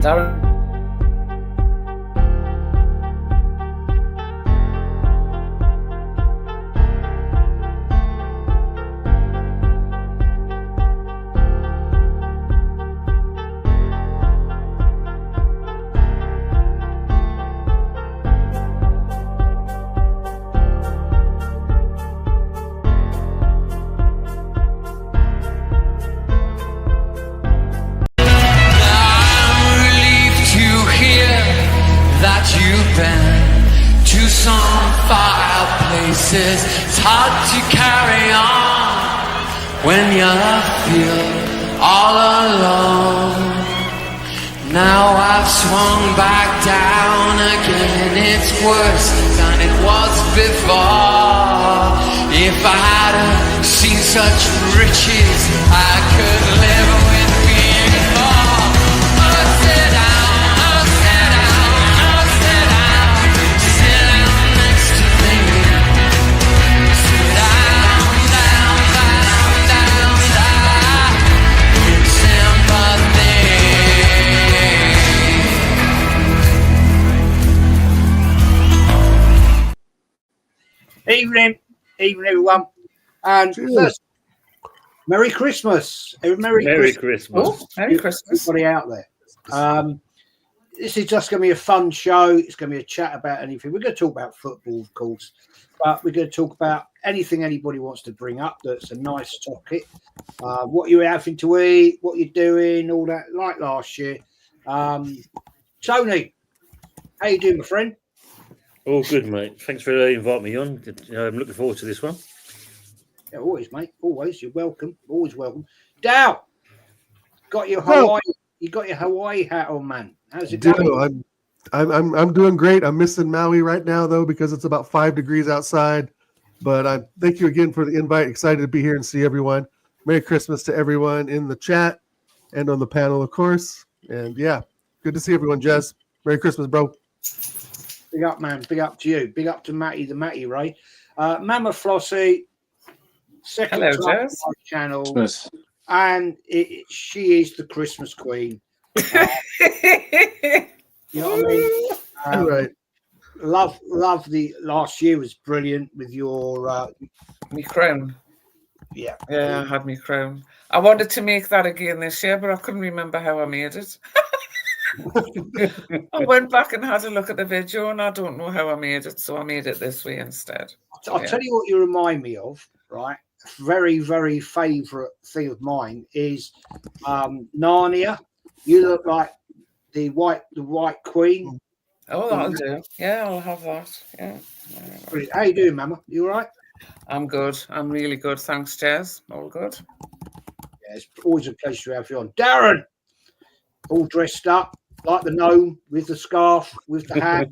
Darren. It's hard to carry on when you feel all alone. Now I've swung back down again. It's worse than it was before. If I hadn't seen such riches, I could live with being poor. Oh, sit down, oh, sit down, oh, sit down, sit down next to me. Sit down, down, down, down, down, in sympathy. Evening, everyone. And first, Merry Christmas. Merry Christmas. Oh, Merry Christmas. Everybody out there. This is just going to be a fun show. It's going to be a chat about anything. We're going to talk about football, of course, but we're going to talk about anything anybody wants to bring up that's a nice topic. What you're having to eat, what you're doing, all that, like last year. Tony, how you doing, my friend? All good, mate. Thanks for inviting me on. I'm looking forward to this one. Yeah, always, mate. Always. You're welcome. Always welcome. Dow, got your Hawaii. You got your Hawaii hat on, man. How's it going? I'm doing great. I'm missing Maui right now though because it's about 5 degrees outside. But I thank you again for the invite. Excited to be here and see everyone. Merry Christmas to everyone in the chat and on the panel, of course. And yeah, good to see everyone. Jez, Merry Christmas, bro. Big up, man. Big up to you. Big up to Matty, the Matty Ray. Mama Flossie, second Hello, time on Jez. my channel. Christmas. And she is the Christmas queen. You know what I mean? Right. Love the last year was brilliant with your Me crown. yeah. Yeah, I had me crown. I wanted to make that again this year, but I couldn't remember how I made it. I went back and had a look at the video, and I don't know how I made it, so I made it this way instead. I'll tell you what you remind me of, right? Very, very favourite thing of mine is Narnia. You look like the white queen. Oh, that'll do. Yeah, I'll have that. Yeah. Brilliant. How you doing, Mama? You all right? I'm good. I'm really good. Thanks, Jez. All good. Yeah, it's always a pleasure to have you on. Darren, all dressed up like the gnome with the scarf, with the hat.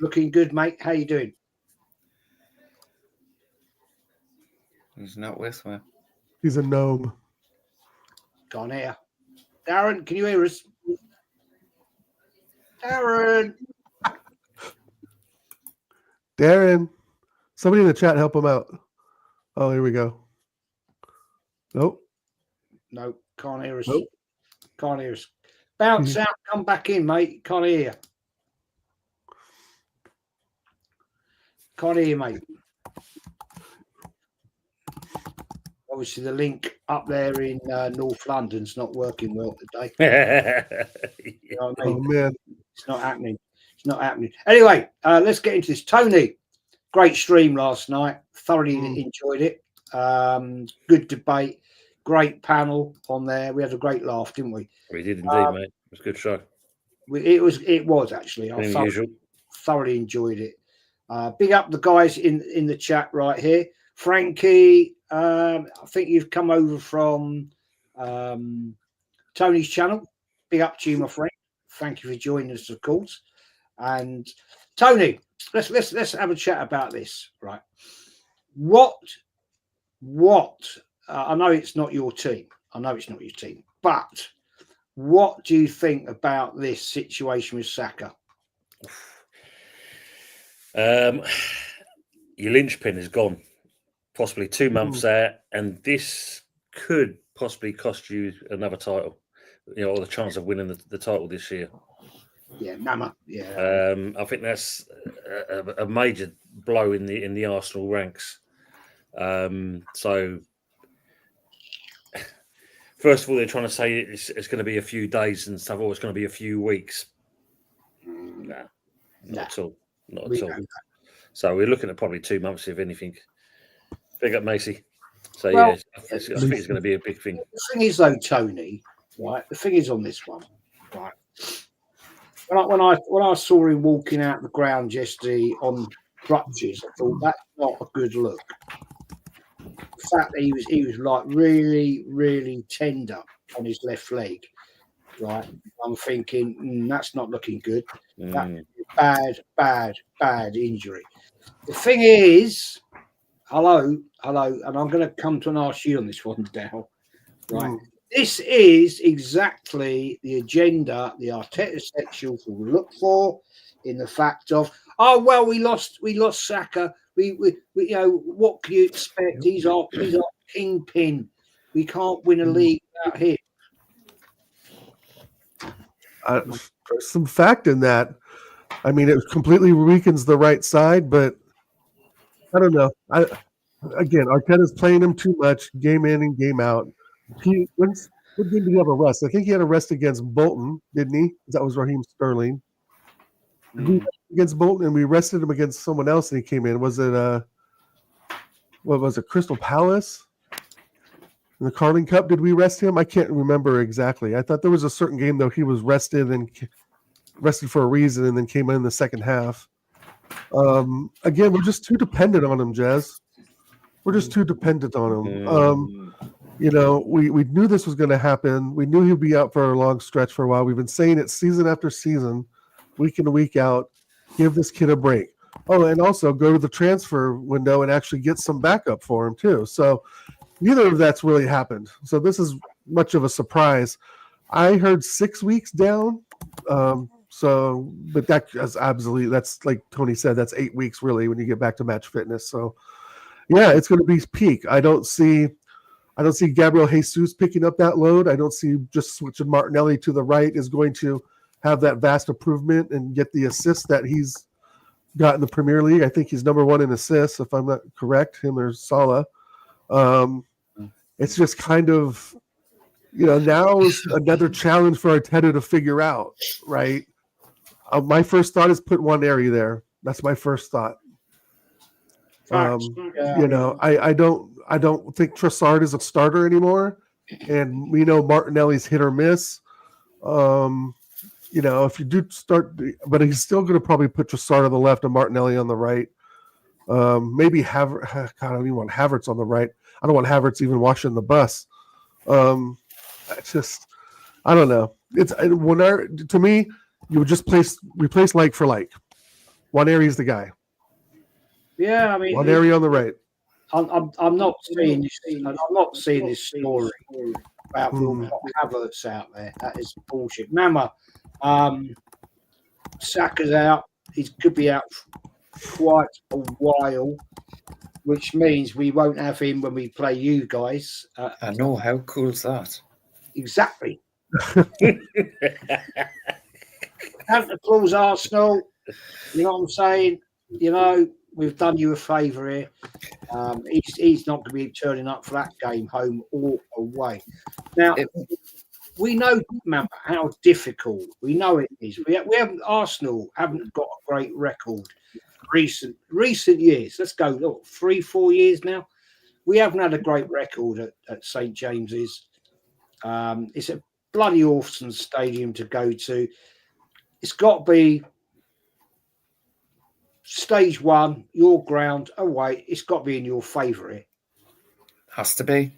Looking good, mate. How you doing? He's not with me. He's a gnome. Can't hear. Darren, can you hear us? Darren, somebody in the chat help him out. Oh, here we go. Nope. No, can't hear us. Nope. Can't hear us. Bounce out, come back in, mate. Can't hear you. Can't hear you, mate. Obviously, the link up there in North London's not working well today. You know what I mean? Oh man. It's not happening. It's not happening. Anyway, let's get into this. Tony, great stream last night. Thoroughly enjoyed it. Good debate. Great panel on there. We had a great laugh, didn't we? We did indeed, mate. It was a good show. It was actually. I thoroughly enjoyed it. Big up the guys in the chat right here. Frankie, I think you've come over from Tony's channel. Big up to you, my friend. Thank you for joining us, of course. And Tony, let's have a chat about this, right? What? I know it's not your team. But what do you think about this situation with Saka? Your linchpin is gone. Possibly 2 months out, and this could possibly cost you another title. or the chance of winning the title this year. Yeah, Mama. Yeah. I think that's a major blow in the Arsenal ranks. So, first of all, they're trying to say it's going to be a few days and stuff, or it's going to be a few weeks. Not at all. Not at all. So we're looking at probably 2 months, if anything. Big up, Macy. So Well, I think it's going to be a big thing. The thing is, though, Tony, right? The thing is on this one, right? When I saw him walking out the ground yesterday on crutches, I thought that's not a good look. The fact that he was like really, really tender on his left leg, right? I'm thinking that's not looking good. That's a bad injury. The thing is, hello, and I'm going to come to and ask you on this one, Dal. Right, this is exactly the agenda the Arteta sections will look for, in the fact of, oh well, we lost Saka. We what can you expect? He's our kingpin. We can't win a league without him. There's some fact in that. I mean, it completely weakens the right side, but I don't know. Again, Arteta's playing him too much, game in and game out. What game did he have a rest? I think he had a rest against Bolton, didn't he? That was Raheem Sterling. Against Bolton, and we rested him against someone else, and he came in. Was it what was it? Crystal Palace in the Carling Cup? Did we rest him? I can't remember exactly. I thought there was a certain game though he was rested for a reason, and then came in the second half. Again, we're just too dependent on him, Jez. We're just too dependent on him. We knew this was going to happen. We knew he'd be out for a long stretch for a while. We've been saying it season after season, week in and week out. Give this kid a break. Oh, and also go to the transfer window and actually get some backup for him too. So neither of that's really happened. So this is much of a surprise. I heard 6 weeks down. But that's absolutely, that's like Tony said, that's 8 weeks really when you get back to match fitness. So yeah, it's going to be peak. I don't see Gabriel Jesus picking up that load. I don't see just switching Martinelli to the right is going to have that vast improvement and get the assists that he's got in the Premier League. I think he's number 1 in assists, if I'm not correct, him or Salah. It's just kind of, now is another challenge for Arteta to figure out, right? My first thought is put one area there. That's my first thought. I don't think Trossard is a starter anymore, and we know Martinelli's hit or miss. If you do start, but he's still going to probably put Trossard on the left and Martinelli on the right. Maybe Havertz. God, I don't even want Havertz on the right. I don't want Havertz even washing the bus. I don't know. To me, you would just replace like for like. One area is the guy. Yeah, I mean, one area on the right. I'm not seeing this. I'm not seeing this story about Havertz out there. That is bullshit. Mama, Saka's out. He could be out quite a while, which means we won't have him when we play you guys. I know. How cool is that? Exactly. Have to close Arsenal. You know what I'm saying? We've done you a favour here. He's not going to be turning up for that game, home or away. Now, we know, remember, how difficult. We know it is. Arsenal haven't got a great record recent years. Let's go 3-4 years now. We haven't had a great record at St James's. It's a bloody awesome stadium to go to. It's got to be stage 1, your ground away. It's got to be in your favour here. Has to be.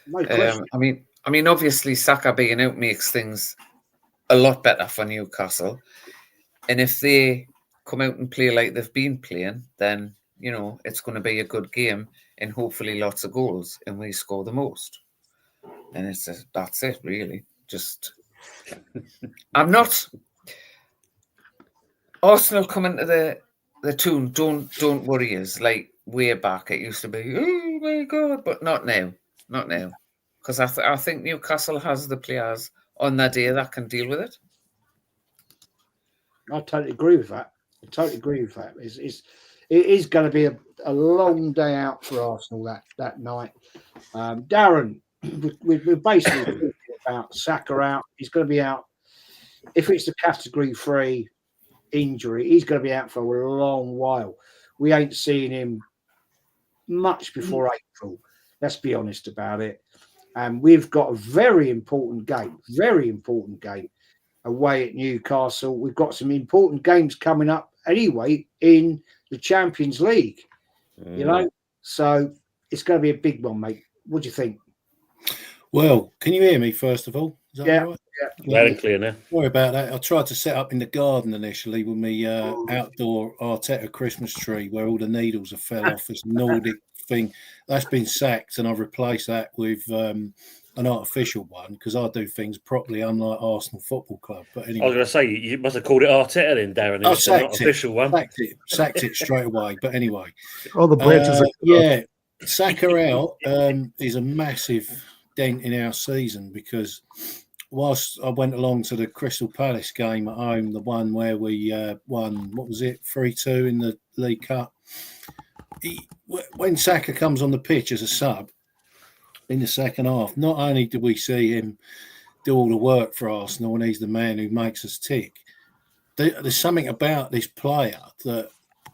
No question. I mean, obviously Saka being out makes things a lot better for Newcastle. And if they come out and play like they've been playing, then it's going to be a good game and hopefully lots of goals, and we score the most. And that's it, really. Just, I'm not. Arsenal coming to the tune. Don't worry. Is like way back. It used to be, oh my god, but not now. Not now. because I think Newcastle has the players on that day that can deal with it. I totally agree with that. It is going to be a long day out for Arsenal that night. Darren, we're basically talking about Saka out. He's going to be out. If it's a category 3 injury, he's going to be out for a long while. We ain't seeing him much before April. Let's be honest about it. And we've got a very important game away at Newcastle. We've got some important games coming up anyway in the Champions League, you know, so it's going to be a big one, mate. What do you think? Well, can you hear me first of all? Is that Yeah, all right? yeah. Loud and clear now. Sorry about that. I tried to set up in the garden initially with me outdoor Arteta Christmas tree where all the needles have fell off. This Nordic thing that's been sacked, and I've replaced that with an artificial one because I do things properly, unlike Arsenal Football Club. But anyway, I was going to say you must have called it Arteta then, Darren. I It's an sacked official one. Sacked it straight away. But anyway, All the branches yeah, Saka out is a massive dent in our season because whilst I went along to the Crystal Palace game at home, the one where we won, what was it, 3-2 in the League Cup, when Saka comes on the pitch as a sub in the second half, not only do we see him do all the work for Arsenal and he's the man who makes us tick, there's something about this player that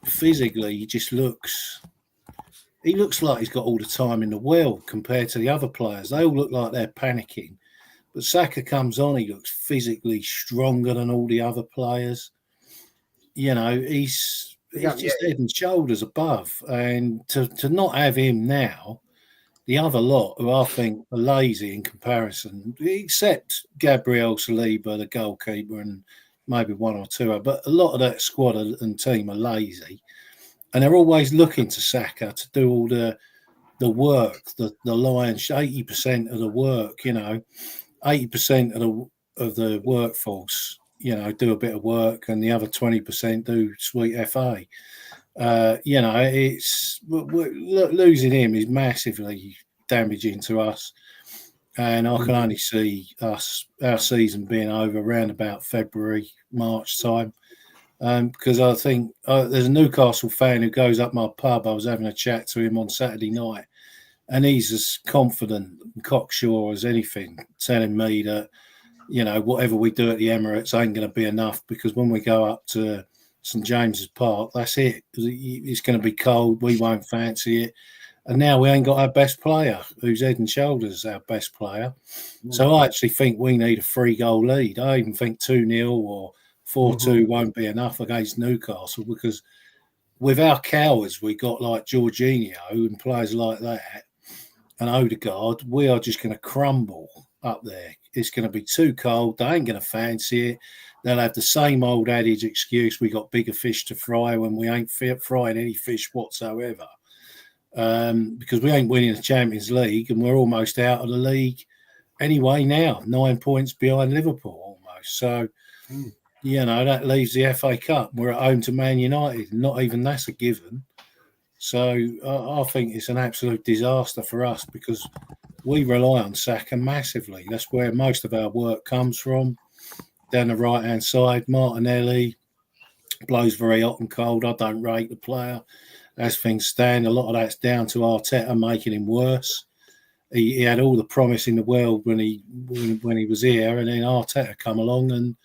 physically he just looks like he's got all the time in the world compared to the other players. They all look like they're panicking. But Saka comes on, he looks physically stronger than all the other players. You know, he's just head and shoulders above. And to not have him now, the other lot, who I think are lazy in comparison, except Gabriel Saliba, the goalkeeper, and maybe one or two, but a lot of that squad and team are lazy. And they're always looking to Saka to do all the work, the lion's 80% of the work, you know, 80% of the workforce, you know, do a bit of work, and the other 20% do sweet FA. You know, it's losing him is massively damaging to us, and I can only see our season being over around about February, March time. Because I think there's a Newcastle fan who goes up my pub. I was having a chat to him on Saturday night, and he's as confident and cocksure as anything, telling me that, you know, whatever we do at the Emirates ain't going to be enough because when we go up to St James's Park, that's it. It's going to be cold. We won't fancy it. And now we ain't got our best player, who's head and shoulders our best player. So I actually think we need a 3-goal lead. I even think 2-0 or 4-2 won't be enough against Newcastle because with our cowards, we got like Jorginho and players like that and Odegaard, we are just going to crumble up there. It's going to be too cold. They ain't going to fancy it. They'll have the same old adage excuse, we got bigger fish to fry when we ain't frying any fish whatsoever. Because we ain't winning the Champions League and we're almost out of the league anyway now, 9 points behind Liverpool almost. So, you know, that leaves the FA Cup. We're at home to Man United. Not even that's a given. So I think it's an absolute disaster for us because we rely on Saka massively. That's where most of our work comes from. Down the right-hand side, Martinelli blows very hot and cold. I don't rate the player. As things stand, a lot of that's down to Arteta making him worse. He had all the promise in the world when he was here, and then Arteta come along and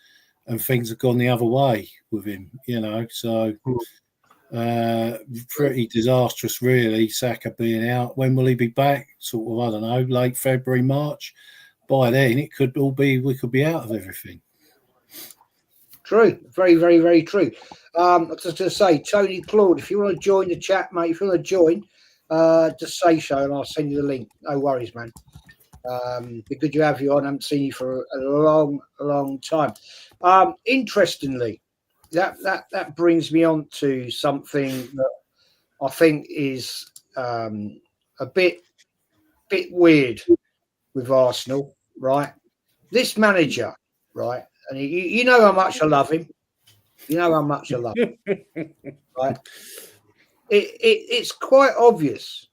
things have gone the other way with him, you know. So pretty disastrous, really, Saka being out. When will he be back? Sort of, I don't know, late February, March. By then, it could all be, we could be out of everything. True. Very, very, very true. I was just going to say, Tony Claude, if you want to join the chat, mate, if you want to join, just say so and I'll send you the link. No worries, man. Be good to have you on. I haven't seen you for a long, long time. Interestingly, that brings me on to something that I think is a bit weird with Arsenal, right? This manager, right? And you know how much I love him. You know how much I love him, right? It's quite obvious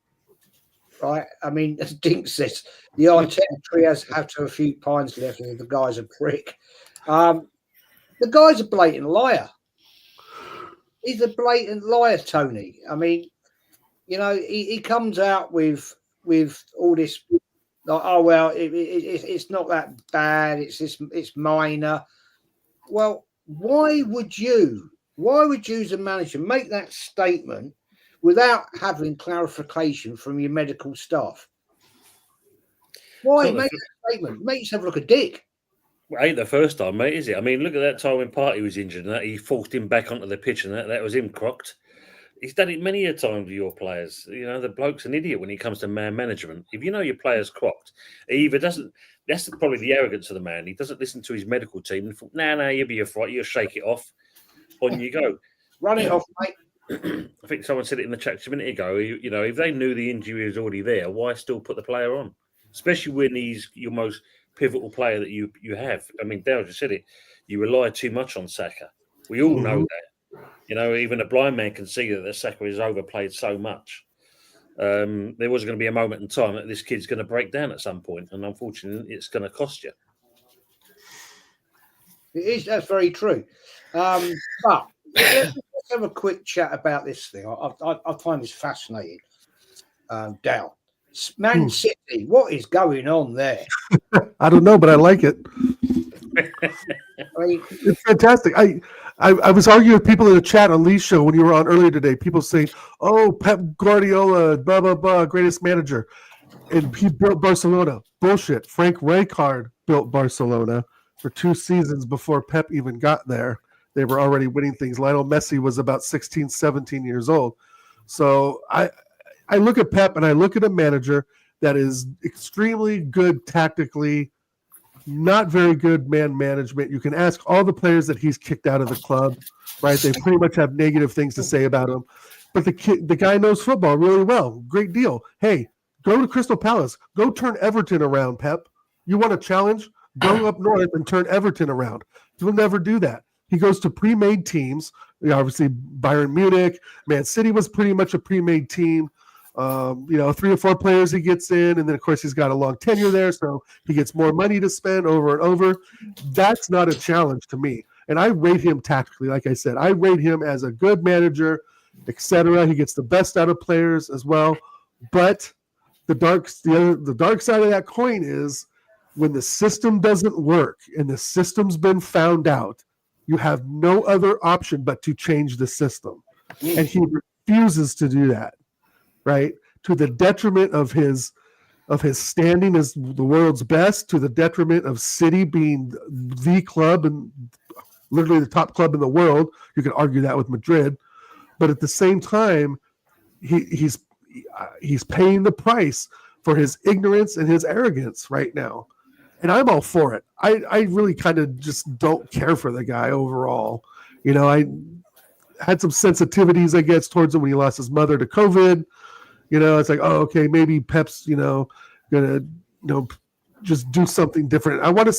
right? I mean, as Dink says, the Arteta tree has to have a few pints left, and the guy's a prick. The guy's a blatant liar. He's a blatant liar, Tony. I mean, you know, he comes out with all this, like, oh well, it's not that bad. It's minor. Well, why would you, as a manager, make that statement without having clarification from your medical staff? Why make that statement? Make yourself look a dick. Well, ain't the first time, mate, is it? I mean, look at that time when Partey was injured and that he forced him back onto the pitch and that was him crocked. He's done it many a time with your players. You know, the bloke's an idiot when it comes to man management. If you know your player's crocked, he either doesn't. That's probably the arrogance of the man. He doesn't listen to his medical team and thought, nah, you'll be a fright. You'll shake it off. On you go. Run it off, mate. I think someone said it in the chat a minute ago. You know, if they knew the injury was already there, why still put the player on? Especially when he's your most pivotal player that you have. I mean, Dale just said it. You rely too much on Saka. We all know that. You know, even a blind man can see that Saka is overplayed so much. There was going to be a moment in time that this kid's going to break down at some point, and unfortunately, it's going to cost you. It is. That's very true. But let's have a quick chat about this thing. I find this fascinating. Dale, Man City, what is going on there? I don't know, but I like it. I mean, It's fantastic. I was arguing with people in the chat on Lee's show when you were on earlier today. People saying, "Oh, Pep Guardiola, blah blah blah, greatest manager," and he built Barcelona. Bullshit. Frank Rijkaard built Barcelona for 2 seasons before Pep even got there. They were already winning things. Lionel Messi was about 16, 17 years old. So I look at Pep and I look at a manager that is extremely good tactically, not very good man management. You can ask all the players that he's kicked out of the club, right? They pretty much have negative things to say about him. But the guy knows football really well. Great deal. Hey, go to Crystal Palace. Go turn Everton around, Pep. You want a challenge? Go up north and turn Everton around. He'll never do that. He goes to pre-made teams. Obviously, Bayern Munich, Man City was pretty much a pre-made team. 3 or 4 players he gets in, and then of course he's got a long tenure there, so he gets more money to spend over and over. That's not a challenge to me, and I rate him tactically. Like I said, I rate him as a good manager, etc. He gets the best out of players as well. But the dark side of that coin is when the system doesn't work and the system's been found out, you have no other option but to change the system, and he refuses to do that. Right, to the detriment of his standing as the world's best, to the detriment of City being the club and literally the top club in the world. You can argue that with Madrid, but at the same time, he's paying the price for his ignorance and his arrogance right now, and I'm all for it. I really kind of just don't care for the guy overall. You know, I had some sensitivities, I guess, towards him when he lost his mother to COVID. You know, it's like, oh, okay, maybe Pep's, gonna, just do something different. I want to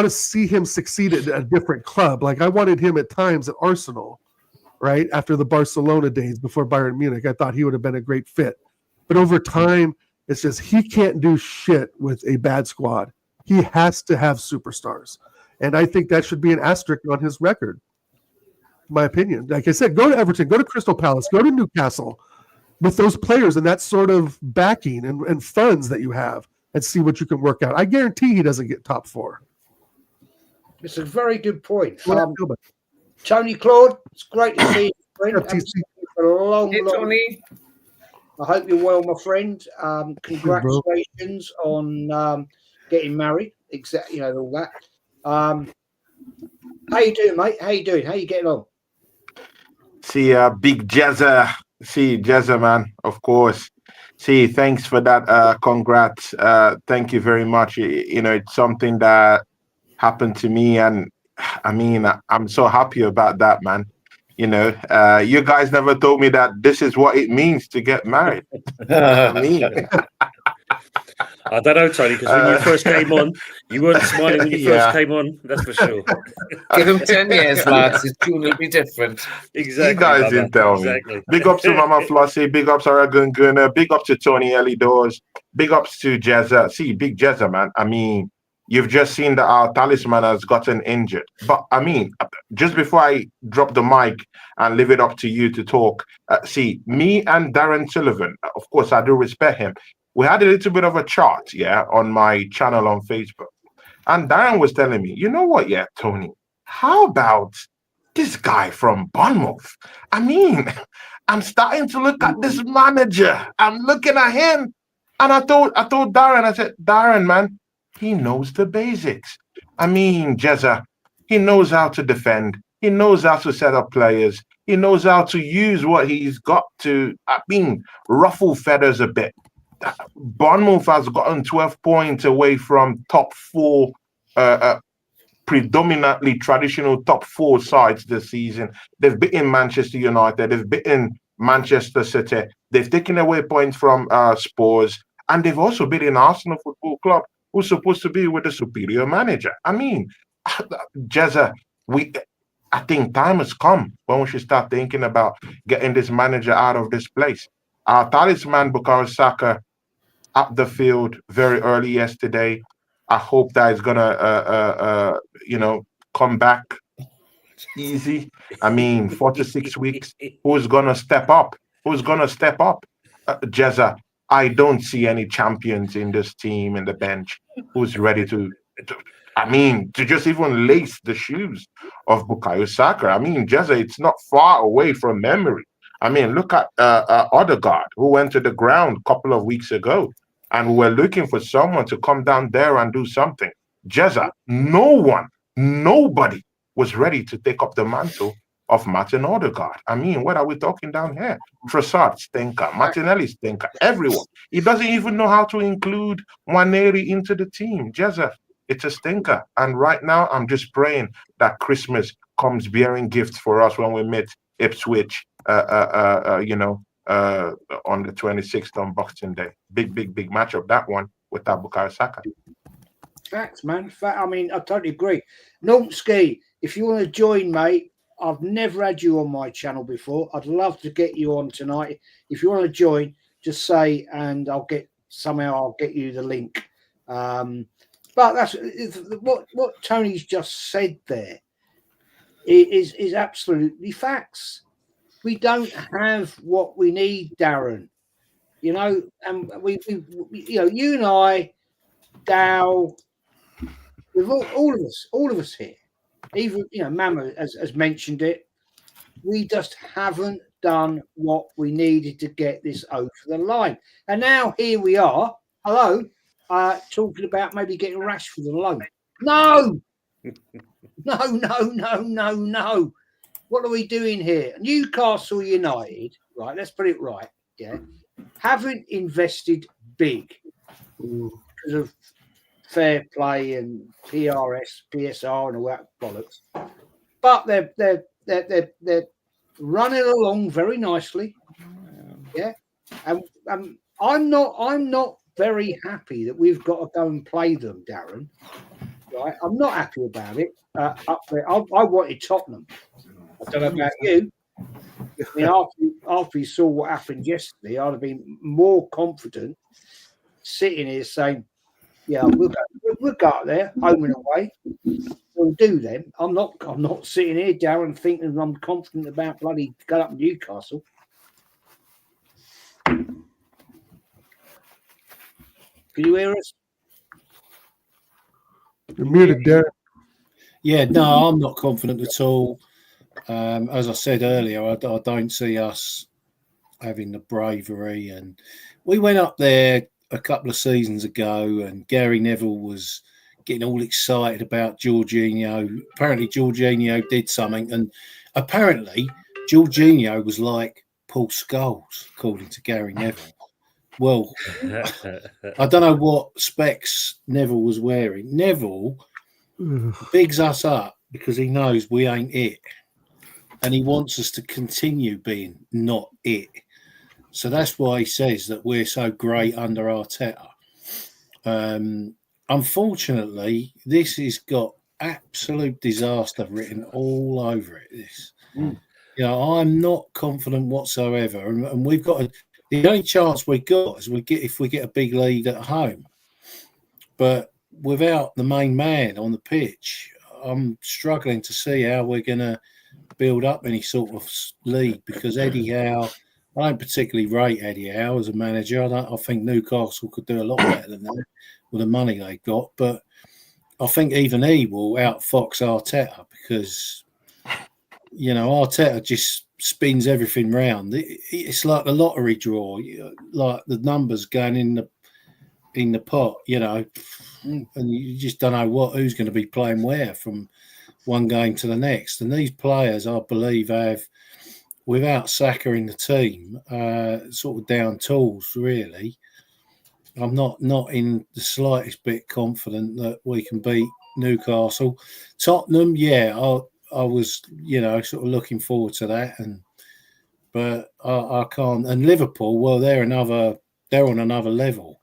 see him succeed at a different club. Like I wanted him at times at Arsenal, right? After the Barcelona days before Bayern Munich, I thought he would have been a great fit. But over time, it's just he can't do shit with a bad squad. He has to have superstars. And I think that should be an asterisk on his record, in my opinion. Like I said, go to Everton, go to Crystal Palace, go to Newcastle, with those players and that sort of backing and funds that you have, and see what you can work out. I guarantee he doesn't get top 4. It's a very good point. Tony Claude, it's great to see you, friend. I've seen you for a long Tony. I hope you're well, my friend. Congratulations on getting married. Exactly, all that. How you doing, mate? How you doing? How you getting on? See, big Jezza. See, Jezza, man, of course. See, thanks for that. Congrats. Thank you very much. It's something that happened to me, and I mean, I'm so happy about that, man. You guys never told me that this is what it means to get married. I I don't know, Tony, because when you first came on, you weren't smiling when you first Yeah. came on. That's for sure. Give him 10 years, lads. His tune will be different. Exactly. You guys Baba. didn't tell Exactly. me. Big ups to Mama Flossie. Big ups to Gungunga. Big ups to Tony Elidors. Big ups to Jezza. See, big Jezza, man. I mean, you've just seen that our talisman has gotten injured. But I mean, just before I drop the mic and leave it up to you to talk, see, me and Darren Sullivan, of course, I do respect him. We had a little bit of a chat, yeah, on my channel on Facebook. And Darren was telling me, you know what, yeah, Tony, how about this guy from Bournemouth? I mean, I'm starting to look at this manager. I'm looking at him. And I told Darren, I said, Darren, man, he knows the basics. I mean, Jezza, he knows how to defend. He knows how to set up players. He knows how to use what he's got to, ruffle feathers a bit. Bournemouth has gotten 12 points away from top four, predominantly traditional top four sides this season. They've beaten Manchester United. They've beaten Manchester City. They've taken away points from Spurs. And they've also beaten Arsenal Football Club, who's supposed to be with a superior manager. I mean, Jezza, I think time has come when we should start thinking about getting this manager out of this place. Our talisman, Bukayo Saka, up the field very early yesterday. I hope that it's gonna, come back easy. I mean, 4 to 6 weeks. Who's gonna step up? Who's gonna step up? Jezza, I don't see any champions in this team in the bench who's ready to just even lace the shoes of Bukayo Saka. I mean, Jezza, it's not far away from memory. I mean, look at Odegaard, who went to the ground a couple of weeks ago, and we were looking for someone to come down there and do something. Jezza, nobody was ready to take up the mantle of Martin Odegaard. I mean, what are we talking down here? Trossard, stinker. Martinelli, stinker. Everyone. He doesn't even know how to include Waneri into the team. Jezza, it's a stinker. And right now, I'm just praying that Christmas comes bearing gifts for us when we meet Ipswich, on the 26th on Boxing Day. Big matchup, that one, with Bukayo Saka. Facts, man. I mean, I totally agree. Nomsky, if you want to join, mate, I've never had you on my channel before. I'd love to get you on tonight. If you want to join, just say, and I'll get you the link. But that's what Tony's just said there is absolutely facts. We don't have what we need, Darren. You know, and we you and I, Dow, with all of us here, even Mama has mentioned it. We just haven't done what we needed to get this over the line, and now here we are. Hello, talking about maybe getting Rashford alone. No. What are we doing here? Newcastle United, right? Let's put it right. Yeah, haven't invested big because of fair play and PSR, and all that bollocks. But they're running along very nicely. Yeah, and I'm not very happy that we've got to go and play them, Darren. Right, I'm not happy about it. Up there, I wanted Tottenham. I don't know about you. I mean, after we saw what happened yesterday, I'd have been more confident sitting here saying, "Yeah, we'll go up there, home and away. We'll do them." I'm not sitting here, Darren, thinking I'm confident about bloody going up Newcastle. Can you hear us? You're muted, Darren. Yeah, no, I'm not confident at all. As I said earlier, I don't see us having the bravery. And we went up there a couple of seasons ago, and Gary Neville was getting all excited about Jorginho. Apparently, Jorginho did something, and apparently, Jorginho was like Paul Scholes, according to Gary Neville. Well, I don't know what specs Neville was wearing. Neville bigs us up because he knows we ain't it. And he wants us to continue being not it. So that's why he says that we're so great under Arteta. Unfortunately, this has got absolute disaster written all over it. This, I'm not confident whatsoever, and we've got the only chance we got is if we get a big lead at home, but without the main man on the pitch, I'm struggling to see how we're going to build up any sort of lead, because Eddie Howe, I don't particularly rate Eddie Howe as a manager. I think Newcastle could do a lot better than that with the money they've got, but I think even he will outfox Arteta, because Arteta just spins everything round. It's like the lottery draw, like the numbers going in the pot, and you just don't know who's going to be playing where from one game to the next. And these players, I believe, have, without Saka in the team, sort of down tools, really. I'm not in the slightest bit confident that we can beat Newcastle. Tottenham, yeah, I was, sort of looking forward to that, but I can't. And Liverpool, well, they're on another level.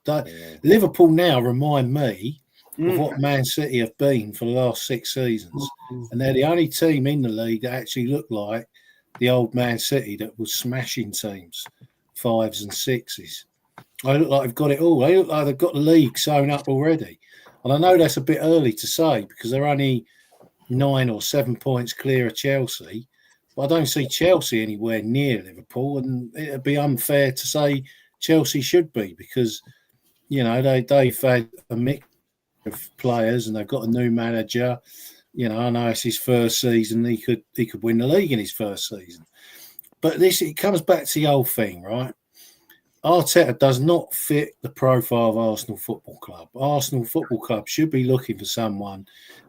Liverpool now remind me of what Man City have been for the last 6 seasons, and they're the only team in the league that actually look like the old Man City that was smashing teams, 5s and 6s. They look like they've got it all. They look like they've got the league sewn up already. And I know that's a bit early to say, because they're only 9 or 7 points clear of Chelsea. But I don't see Chelsea anywhere near Liverpool. And it'd be unfair to say Chelsea should be, because, they've had a mix of players and they've got a new manager. I know it's his first season. He could win the league in his first season. But it comes back to the old thing, right? Arteta does not fit the profile of Arsenal Football Club. Arsenal Football Club should be looking for someone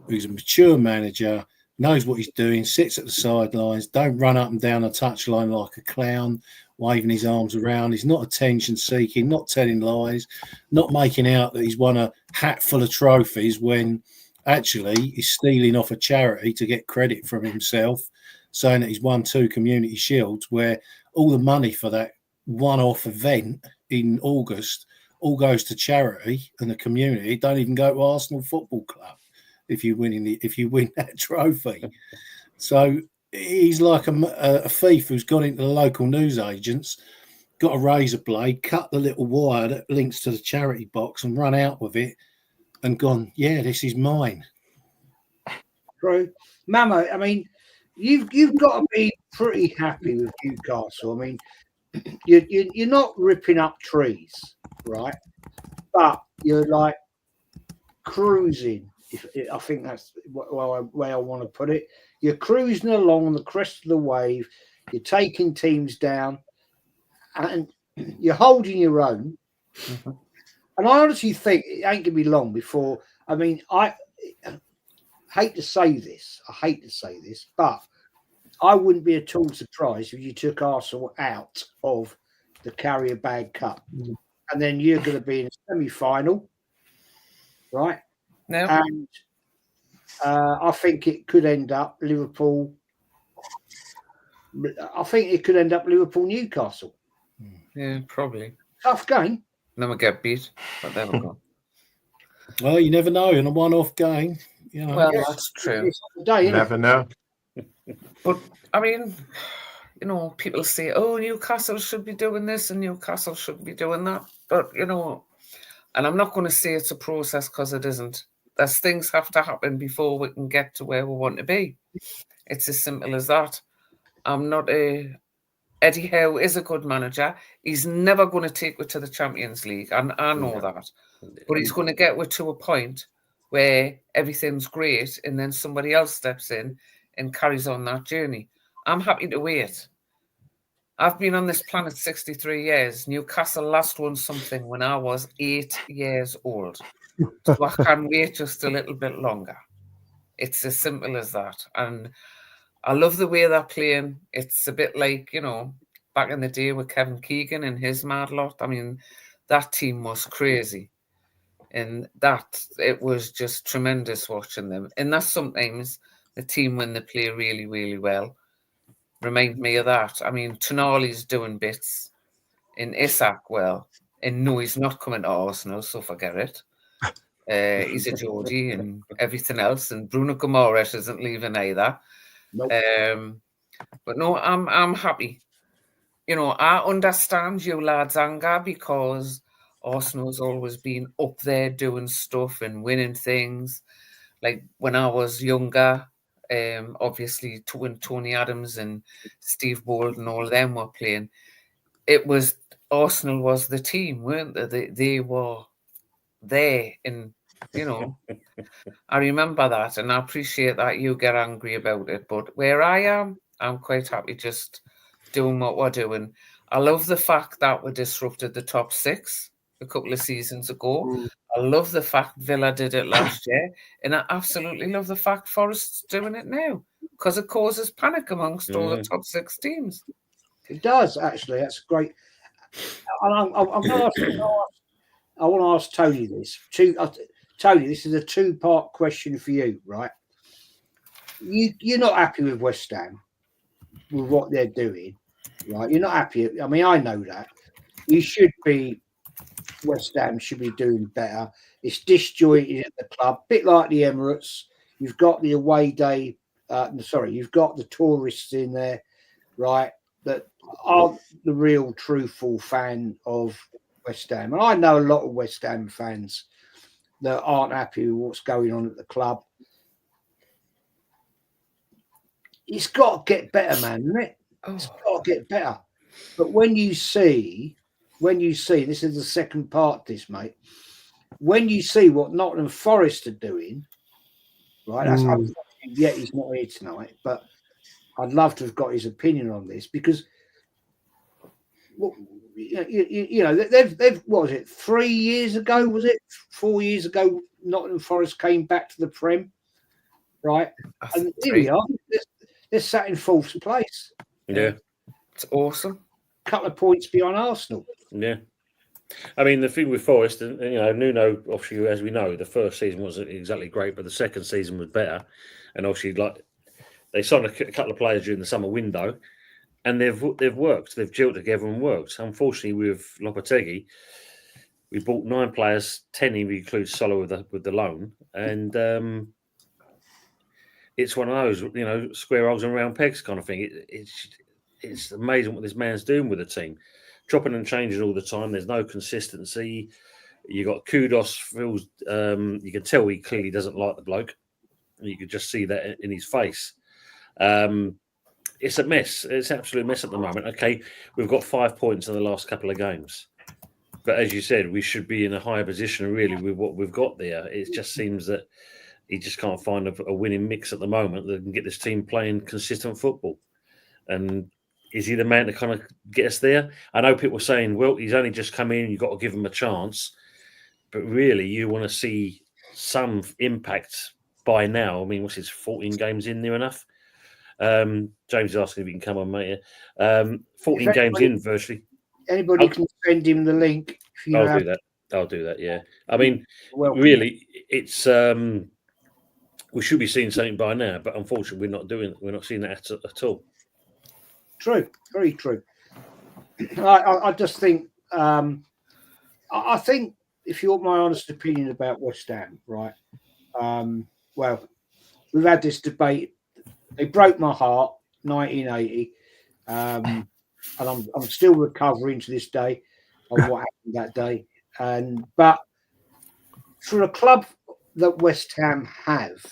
who's a mature manager, knows what he's doing, sits at the sidelines, don't run up and down a touchline like a clown, waving his arms around. He's not attention-seeking, not telling lies, not making out that he's won a hat full of trophies when actually he's stealing off a charity to get credit from himself, saying that he's won 2 community shields, where all the money for that one-off event in August all goes to charity and the community. It don't even go to Arsenal Football Club if you win that trophy. So he's like a thief who's gone into the local newsagents, got a razor blade, cut the little wire that links to the charity box and run out with it and gone, yeah, this is mine. True. Mamo, I mean, you've got to be pretty happy with Newcastle. I mean, you're not ripping up trees, right? But you're like cruising. I think that's the way I want to put it. You're cruising along on the crest of the wave. You're taking teams down, and you're holding your own. Mm-hmm. And I honestly think it ain't gonna be long before. I mean, I hate to say this, but I wouldn't be at all surprised if you took Arsenal out of the Carrier Bag Cup, and then you're going to be in a semi-final, right? No. And I think it could end up Liverpool. I think it could end up Liverpool-Newcastle. Yeah, probably. Tough game. Then we get beat, but there we go. Well, you never know in a one-off game. Well, that's true. You never know. But, I mean, people say, oh, Newcastle should be doing this and Newcastle should be doing that. But, and I'm not going to say it's a process, because it isn't. There's things have to happen before we can get to where we want to be. It's as simple as that. Eddie Howe is a good manager. He's never going to take it to the Champions League. And I know that. But he's going to get it to a point where everything's great and then somebody else steps in and carries on that journey. I'm happy to wait. I've been on this planet 63 years. Newcastle last won something when I was 8 years old. So I can wait just a little bit longer. It's as simple as that. And I love the way they're playing. It's a bit like, back in the day with Kevin Keegan and his mad lot. I mean, that team was crazy. And it was just tremendous watching them. And that's sometimes the team when they play really, really well. Remind me of that. I mean, Tonali's doing bits. In Isak, well, and no, he's not coming to Arsenal, so forget it. He's a Geordie and everything else, and Bruno Guimaraes isn't leaving either. Nope. But no, I'm happy. You know, I understand you lads' anger because Arsenal's always been up there doing stuff and winning things. Like when I was younger, obviously when Tony Adams and Steve Bold and all them were playing, it was Arsenal was the team, weren't they? They were there, and you know, I remember that, and I appreciate that you get angry about it. But where I am, I'm quite happy just doing what we're doing. I love the fact that we disrupted the top 6 a couple of seasons ago. I love the fact Villa did it last year, and I absolutely love the fact Forest's doing it now because it causes panic amongst all the top 6 teams. It does, actually. That's great. And I'm going to I want to ask Tony this. Tony, this is a 2-part question for you, right? You're not happy with West Ham, with what they're doing, right? You're not happy. I mean, I know that. West Ham should be doing better. It's disjointed at the club, a bit like the Emirates. You've got the away day. You've got the tourists in there, right? That aren't the real, truthful fan of West Ham. And I know a lot of West Ham fans that aren't happy with what's going on at the club. It's got to get better, man, isn't it? It's got to get better. But when you see, this is the second part of this, mate. When you see what Nottingham Forest are doing, right? Yet he's not here tonight, but I'd love to have got his opinion on this because, you know, they've what was it? 3 years ago? Was it 4 years ago? Nottingham Forest came back to the Prem, right? And here we are. They're sat in 4th place. Yeah, it's awesome. Couple of points behind Arsenal. Yeah. I mean, the thing with Forest, and you know, Nuno, obviously, as we know, the first season wasn't exactly great, but the second season was better. And obviously, like they signed a couple of players during the summer window, and they've worked. They've gelled together and worked. Unfortunately, with Lopetegui, we bought 9 players, 10 if you include Solo with the loan, and it's one of those, you know, square holes and round pegs kind of thing. It's amazing what this man's doing with the team. Chopping and changing all the time. There's no consistency. You got Kudos feels. You can tell he clearly doesn't like the bloke. You could just see that in his face. It's a mess. It's an absolute mess at the moment. Okay, we've got 5 points in the last couple of games, but as you said, we should be in a higher position really with what we've got there. It just seems that he just can't find a winning mix at the moment that can get this team playing consistent football. And is he the man to kind of get us there? I know people are saying, well, he's only just come in, you've got to give him a chance. But really, you want to see some impact by now. I mean, what's his 14 games in near enough? James is asking if he can come on, mate. 14 games in virtually. Anybody can send him the link. I'll do that, yeah. I mean, really, it's... we should be seeing something by now, but unfortunately, we're not seeing that at all. True, very true. I just think, I think if you want my honest opinion about West Ham, right? Well, we've had this debate. They broke my heart, 1980, and I'm still recovering to this day on what happened that day. But for a club that West Ham have,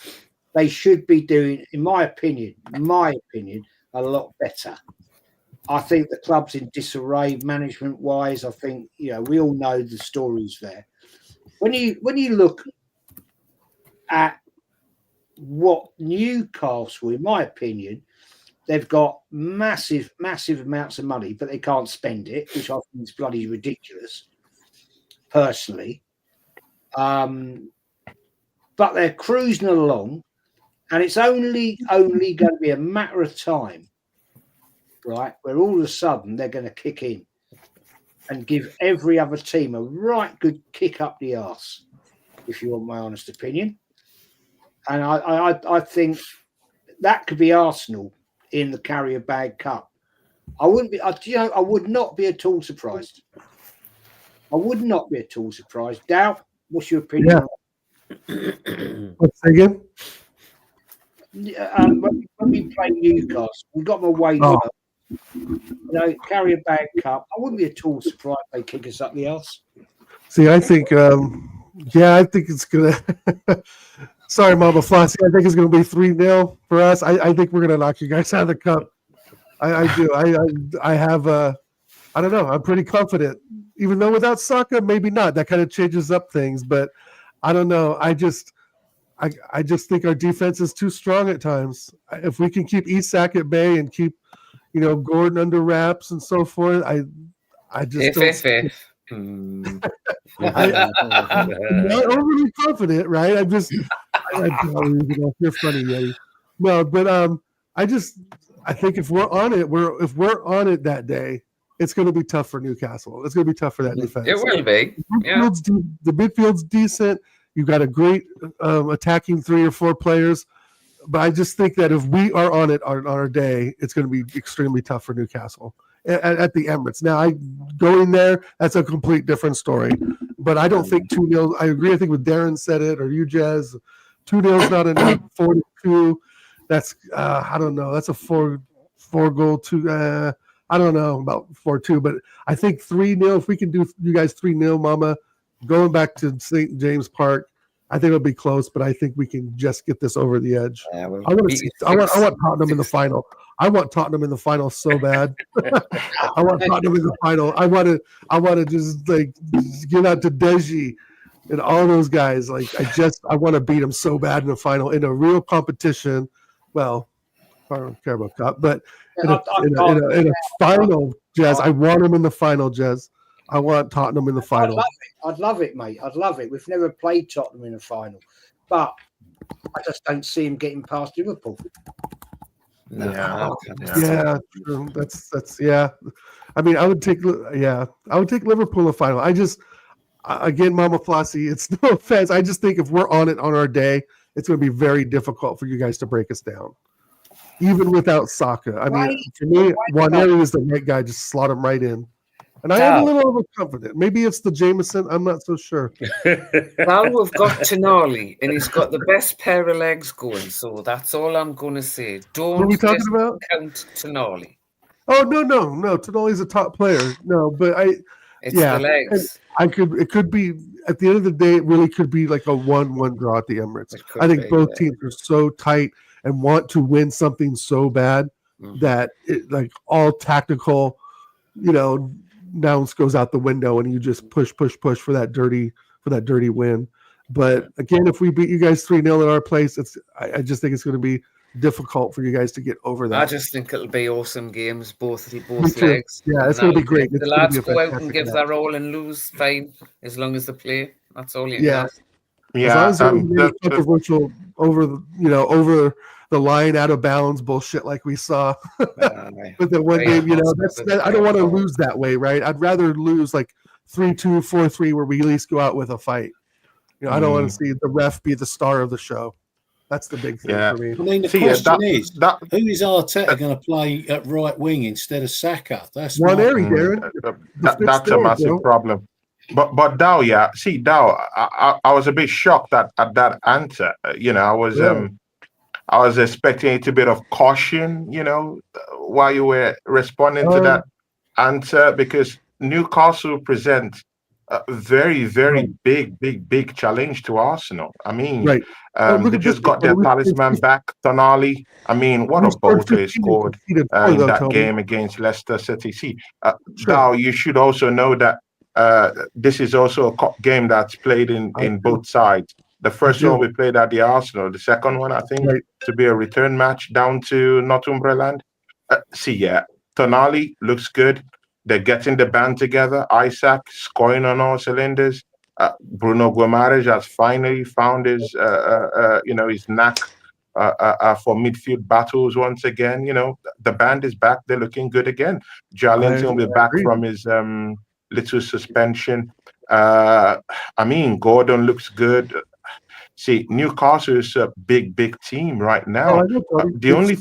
they should be doing, in my opinion, a lot better. I think the club's in disarray management-wise. I think, you know, we all know the stories there. When you look at what Newcastle, in my opinion, they've got massive amounts of money, but they can't spend it, which I think is bloody ridiculous, personally. But they're cruising along, and it's only going to be a matter of time, right, where all of a sudden they're going to kick in and give every other team a right good kick up the arse, if you want my honest opinion. And I think that could be Arsenal in the Carrier Bag Cup. I would not be at all surprised. Dow, what's your opinion? Let's say again. When we play Newcastle, we got them away. Oh. Carrier bag cup. I wouldn't be at all surprised if they kick us up the arse. See, I think, I think it's gonna. Sorry, Mama Flossie. I think it's gonna be 3-0 for us. I think we're gonna knock you guys out of the cup. I do. I have. I don't know. I'm pretty confident. Even though without Saka, maybe not. That kind of changes up things. But I don't know. I just think our defense is too strong at times. If we can keep Isak at bay and keep, Gordon under wraps and so forth, I just I'm not overly confident, right? You're funny, Yeti. No, but I think if we're on it that day, it's going to be tough for Newcastle. It's going to be tough for that defense. It will be. The midfield's decent. You've got a great attacking 3 or 4 players. But I just think that if we are on it on our day, it's going to be extremely tough for Newcastle at the Emirates. Now, going there, that's a complete different story. But I don't think 2-0. I agree. I think with Darren said it, or you, Jez, 2-0 is not enough. 4-2. That's I don't know. That's a four goal two. I don't know about 4-2, but I think 3-0. If we can do you guys 3-0, Mama, going back to St. James Park, I think it'll be close, but I think we can just get this over the edge. I want Tottenham in the final. I want Tottenham in the final so bad. I want Tottenham in the final. I want to just get out to Deji and all those guys. I want to beat them so bad in the final in a real competition. Well, I don't care about cup, but in a final, Jez, I want them in the final, Jez. I want Tottenham in the final. I'd love it, mate. I'd love it. We've never played Tottenham in a final, but I just don't see him getting past Liverpool. Yeah, true. That's yeah. I mean, I would take Liverpool in the final. Again, Mama Flossie, it's no offense. I just think if we're on it on our day, it's going to be very difficult for you guys to break us down, even without Saka. I mean, for me, Waneri is the right guy. Just slot him right in. And I am a little overconfident. Maybe it's the Jameson. I'm not so sure. Now we've got Tonali, and he's got the best pair of legs going. So that's all I'm going to say. Don't what are we talking about? Count Tonali. Oh no! Tonali's a top player. No, but it's the legs. It could be at the end of the day. It really could be like a 1-1 draw at the Emirates. I think both teams are so tight and want to win something so bad that all tactical, Nouns goes out the window and you just push for that dirty win. But again, if we beat you guys 3-0 at our place, I just think it's going to be difficult for you guys to get over that. I just think it'll be awesome games, both legs. Yeah, it's going to be great. The lads go out and give their all and lose, fine, as long as they play. That's all you can ask. Yeah, as long as controversial over the line out of bounds bullshit like we saw with the one game, I don't want to lose that way, right? I'd rather lose 3-2, 4-3 where we at least go out with a fight. I don't want to see the ref be the star of the show. That's the big thing for me. I mean, the question is, who is Arteta going to play at right wing instead of Saka? That's Waneri, Darren. That's a massive problem. But Dow, I was a bit shocked at that answer. I was expecting a bit of caution, while you were responding to that answer, because Newcastle present a very, very big challenge to Arsenal. I mean, they just got their talisman back, Tonali. I mean, what a goal they scored in that game against Leicester City. See, Dow, you should also know that this is also a cup game that's played in both sides. The first one we played at the Arsenal. The second one, I think, to be a return match down to Northumberland. Tonali looks good. They're getting the band together. Isak scoring on all cylinders. Bruno Guimaraes has finally found his knack for midfield battles once again. The band is back. They're looking good again. Joelinton will be back from his little suspension. Gordon looks good. See, Newcastle is a big team right now. The only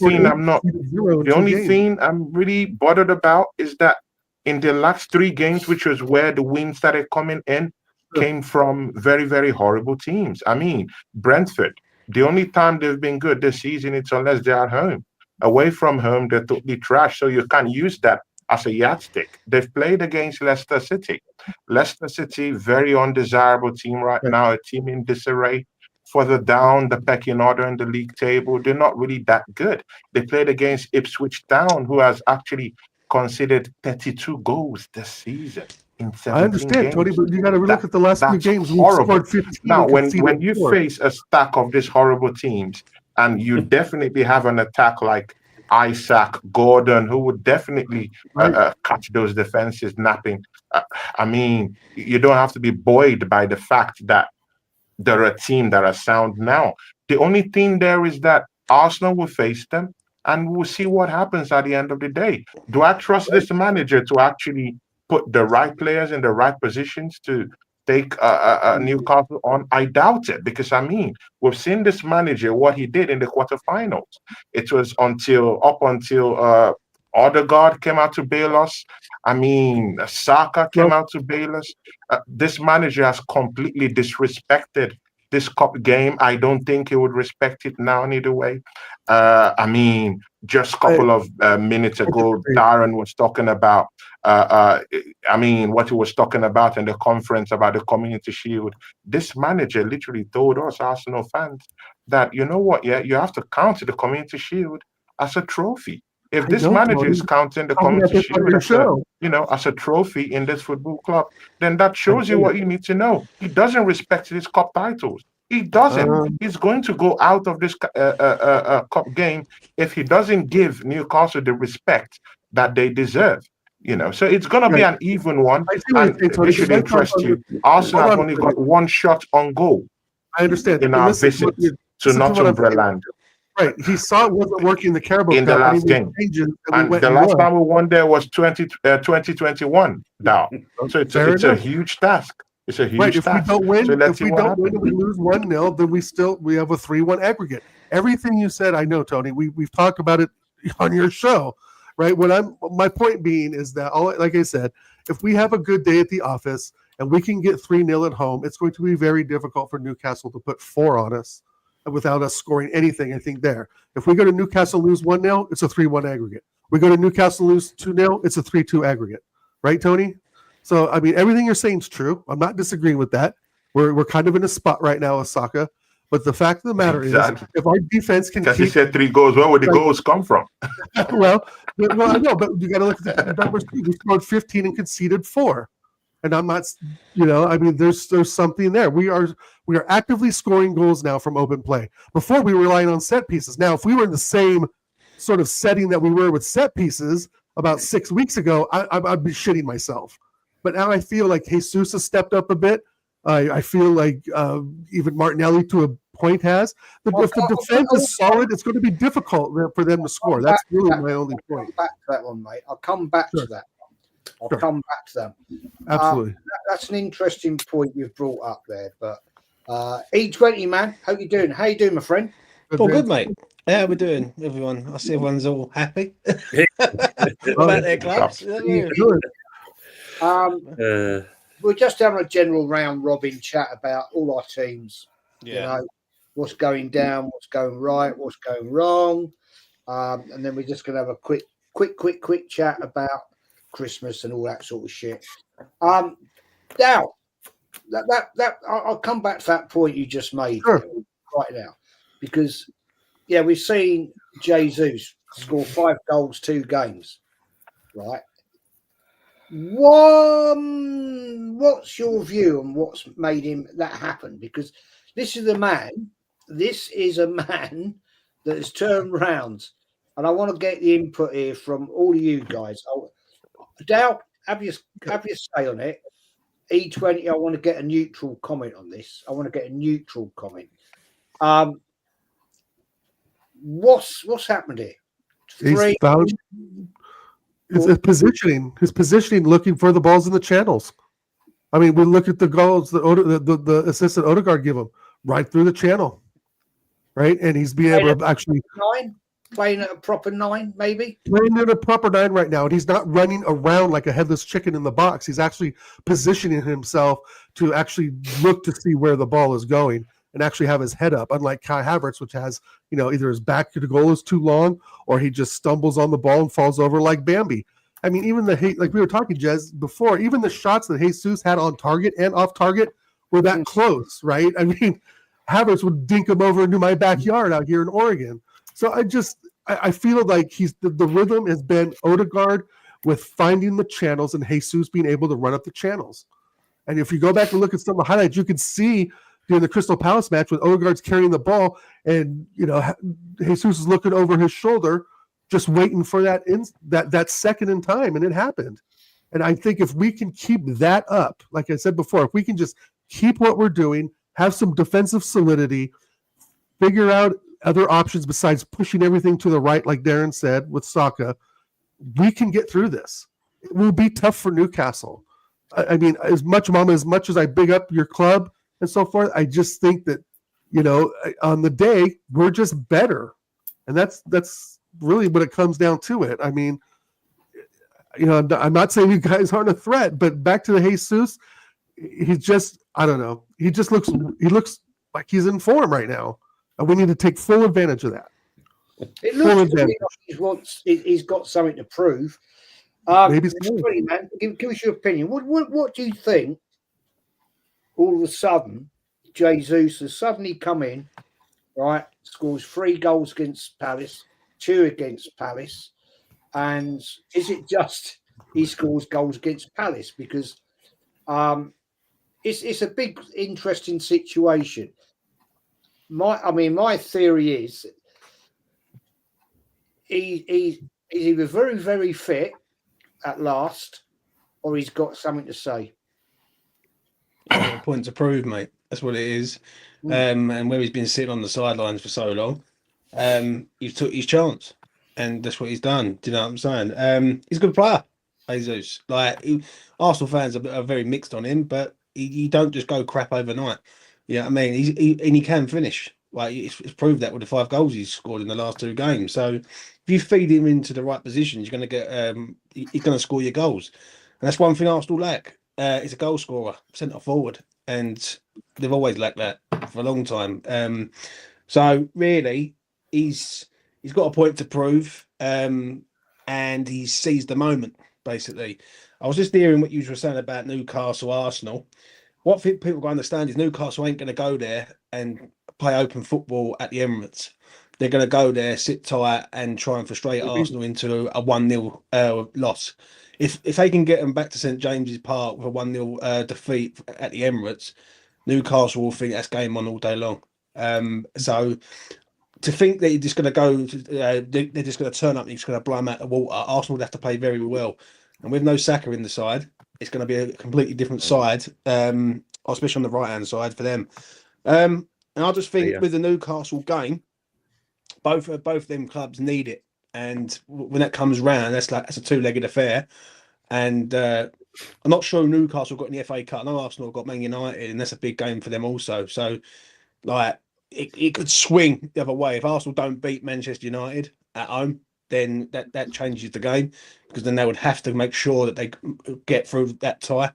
thing I'm really bothered about is that in the last 3 games, which was where the win started coming in, came from very, very horrible teams. I mean, Brentford, the only time they've been good this season, it's unless they're at home. Away from home, they're totally trash. So you can't use that as a yardstick. They've played against Leicester City. Leicester City, very undesirable team right now, a team in disarray. Further down the pecking order in the league table, they're not really that good. They played against Ipswich Town, who has actually conceded 32 goals this season in 17 I understand, games. Tony, but you got to look at the last few games. We Horrible. scored 15. Now, when you face a stack of these horrible teams, and you definitely have an attack like Isaac, Gordon, who would definitely catch those defenses napping. I mean, you don't have to be buoyed by the fact that they're a team that are sound now. The only thing there is that Arsenal will face them, and we'll see what happens at the end of the day. Do I trust this manager to actually put the right players in the right positions to take Newcastle on? I doubt it, because I mean, we've seen this manager, what he did in the quarterfinals. It was up until Odegaard came out to bail us. I mean, Saka came out to bail us. This manager has completely disrespected this cup game. I don't think he would respect it now either way. I mean, just a couple of minutes ago, Darren was talking about, what he was talking about in the conference about the Community Shield. This manager literally told us, Arsenal fans, that, you know what, you have to count the Community Shield as a trophy. If this manager is counting the Community Shield as a trophy in this football club, then that shows you what you need to know. He doesn't respect his cup titles. He doesn't. He's going to go out of this cup game if he doesn't give Newcastle the respect that they deserve. So it's going to be an even one. And it should interest you. Arsenal have only got one shot on goal. I understand. In our visit to Northumberland. Right. He saw it wasn't working in the Carabao in the last game. And the last time we won there was 2021 now. So it's a huge task. It's a huge task. If we don't win, we lose 1-0, then we have a 3-1 aggregate. Everything you said, I know, Tony. We've talked about it on your show, right? My point being is that, like I said, if we have a good day at the office and we can get 3-0 at home, it's going to be very difficult for Newcastle to put 4 on us without us scoring anything, I think, there. If we go to Newcastle lose 1-0, it's a 3-1 aggregate. We go to Newcastle lose 2-0, it's a 3-2 aggregate. Right, Tony? So, I mean, everything you're saying is true. I'm not disagreeing with that. We're kind of in a spot right now, Osaka. But the fact of the matter is, if our defense can keep... Because he said 3 goals, where would the goals come from? well, I know, but you got to look at the numbers. We scored 15 and conceded 4. And I'm not, there's something there. We are actively scoring goals now from open play. Before, we were relying on set pieces. Now, if we were in the same sort of setting that we were with set pieces about 6 weeks ago, I'd be shitting myself. But now I feel like Jesus has stepped up a bit. I feel like even Martinelli to a point has. If the defense is solid, it's going to be difficult for them to score. That's really my only point. I'll come back to that one, mate. I'll come back to that. I'll come back to them. Absolutely. That's an interesting point you've brought up there. But E20, man, how you doing? How you doing, my friend? Good, mate. How are we doing, everyone? I see everyone's all happy about their clubs. We're just having a general round robin chat about all our teams. What's going down, what's going right, what's going wrong, and then we're just going to have a quick chat about Christmas and all that sort of shit. Now, that I'll come back to that point you just made right now, because we've seen Jesus score 5 goals, 2 games, right? What's your view on what's made him that happen? Because this is a man that has turned round, and I want to get the input here from all of you guys. Dow, have your say on it. E20, I want to get a neutral comment on this. What's happened here? His positioning, looking for the balls in the channels. I mean, we look at the goals that the assist that Odegaard give him right through the channel, right? And he's being able to actually playing at a proper 9, maybe? Playing at a proper 9 right now, and he's not running around like a headless chicken in the box. He's actually positioning himself to actually look to see where the ball is going and actually have his head up, unlike Kai Havertz, which has, either his back to the goal is too long or he just stumbles on the ball and falls over like Bambi. I mean, even like we were talking, Jez, before, even the shots that Jesus had on target and off target were that close, right? I mean, Havertz would dink him over into my backyard out here in Oregon. So I feel like the rhythm has been Odegaard with finding the channels and Jesus being able to run up the channels. And if you go back and look at some of the highlights, you can see during the Crystal Palace match when Odegaard's carrying the ball and, Jesus is looking over his shoulder, just waiting for that second in time, and it happened. And I think if we can keep that up, like I said before, if we can just keep what we're doing, have some defensive solidity, figure out other options besides pushing everything to the right, like Darren said with Saka, we can get through this. It will be tough for Newcastle. I mean, as much as I big up your club and so forth, I just think that, on the day, we're just better. And that's really what it comes down to it. I mean, I'm not saying you guys aren't a threat, but back to the Jesus, he's just, I don't know. He looks like he's in form right now. And we need to take full advantage of that. It looks to me like he's got something to prove. Maybe man, give us your opinion. What do you think? All of a sudden, Jesus has suddenly come in, right? Scores 3 goals against Palace, 2 against Palace, and is it just he scores goals against Palace? Because it's a big, interesting situation. My theory is he's either very, very fit at last, or he's got something to say. A point to prove, mate. That's what it is. And where he's been sitting on the sidelines for so long, he took his chance, and that's what he's done. Do you know what I'm saying? He's a good player, Jesus. Arsenal fans are very mixed on him, but you don't just go crap overnight. You know what I mean? He can finish. It's proved that with the 5 goals he's scored in the last 2 games. So if you feed him into the right positions, you're going to get he's going to score your goals. And that's one thing Arsenal lack. He's a goal scorer, centre forward, and they've always lacked that for a long time. So really, he's got a point to prove, and he seized the moment. Basically, I was just hearing what you were saying about Newcastle, Arsenal. What people got to understand is Newcastle ain't going to go there and play open football at the Emirates. They're going to go there, sit tight, and try and frustrate Arsenal into a 1-0 loss. If they can get them back to St James's Park with a 1-0 defeat at the Emirates, Newcastle will think that's game on all day long. So to think that you're just going to go, they're just going to turn up and you're just going to blow them out of the water, Arsenal would have to play very well. And with no Saka in the side, it's going to be a completely different side, especially on the right-hand side for them. And I just think with the Newcastle game, both them clubs need it. And when that comes round, that's a 2-legged affair. And I'm not sure Newcastle got in the FA Cup. I know Arsenal got Man United, and that's a big game for them also. So, it could swing the other way. If Arsenal don't beat Manchester United at home, then that changes the game, because then they would have to make sure that they get through that tie.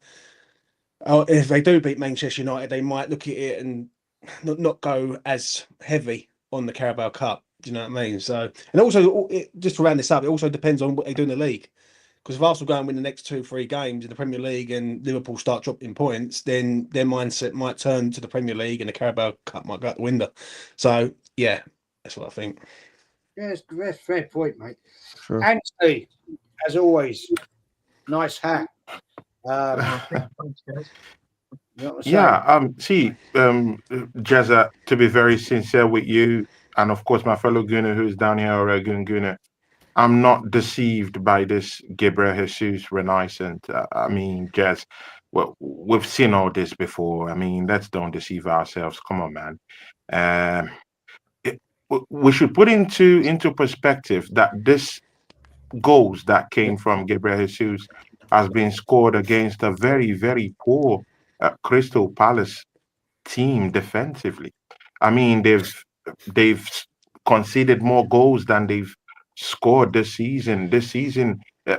If they do beat Manchester United, they might look at it and not go as heavy on the Carabao Cup. Do you know what I mean? So, and also, just to round this up, it also depends on what they do in the league. Because if Arsenal go and win the next 2-3 games in the Premier League and Liverpool start dropping points, then their mindset might turn to the Premier League and the Carabao Cup might go out the window. So, yeah, that's what I think. Yeah, that's a fair point, mate. Sure. Anthony, as always, nice hat. Jezza, to be very sincere with you, and of course my fellow Gunner who's down here, Oregon Gunner, I'm not deceived by this Gabriel Jesus renaissance. I mean, Jez, well, we've seen all this before. I mean, let's don't deceive ourselves. Come on, man. We should put into perspective that this goals that came from Gabriel Jesus has been scored against a very, very poor Crystal Palace team defensively. I mean, they've conceded more goals than they've scored this season. This season,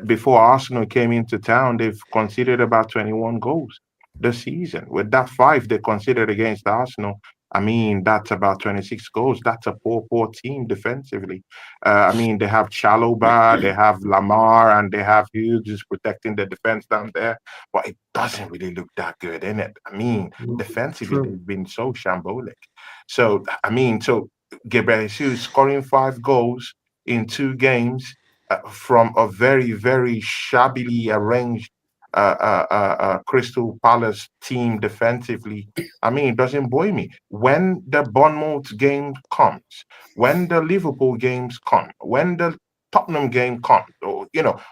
before Arsenal came into town, they've conceded about 21 goals this season. With that 5 they conceded against Arsenal, I mean, that's about 26 goals. That's a poor team defensively. I mean, they have Chalobah, they have Lamar, and they have Hughes who's protecting the defense down there. But it doesn't really look that good, innit? I mean, defensively, they've been so shambolic. So, I mean, Gabriel Jesus scoring 5 goals in 2 games from a very, very shabbily arranged Crystal Palace team defensively, I mean, it doesn't buoy me. When the Bournemouth game comes, when the Liverpool games come, when the Tottenham game comes, or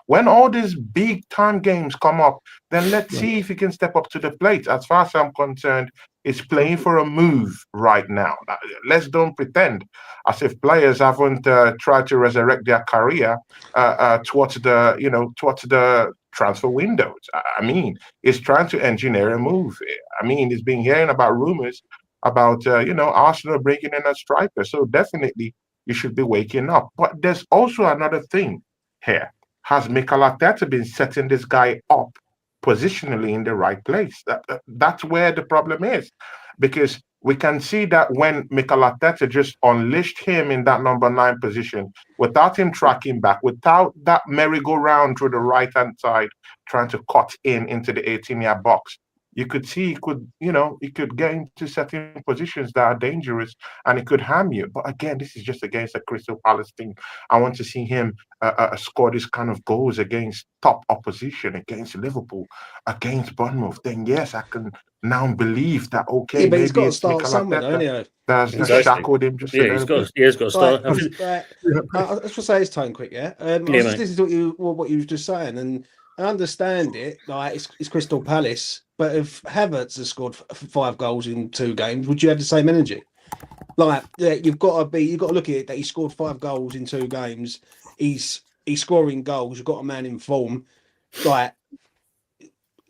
when all these big time games come up, then let's see if he can step up to the plate. As far as I'm concerned, it's playing for a move right now. Let's don't pretend as if players haven't tried to resurrect their career towards the transfer windows. I mean, it's trying to engineer a move. I mean, it's been hearing about rumors about Arsenal bringing in a striker. So definitely you should be waking up. But there's also another thing here. Has Mikel Arteta been setting this guy up positionally in the right place? That's where the problem is, because we can see that when Mikel Arteta just unleashed him in that number 9 position, without him tracking back, without that merry-go-round through the right-hand side, trying to cut into the 18-yard box, you could see he could get into certain positions that are dangerous and it could harm you. But again, this is just against a Crystal Palace team. I want to see him score this kind of goals against top opposition, against Liverpool, against Bournemouth. Then yes, I can now believe that, okay, but he's maybe got to it's start Mikel somewhere, don't Arteta he? that's shackled him just a little bit. He's got to start. Let's just say his tone quick, yeah. I was just listening to what you were just saying, and I understand it. Like it's Crystal Palace, but if Havertz has scored 5 goals in 2 games, would you have the same energy? Like, yeah, you've got to look at it that he scored 5 goals in 2 games. He's scoring goals. You've got a man in form. Like,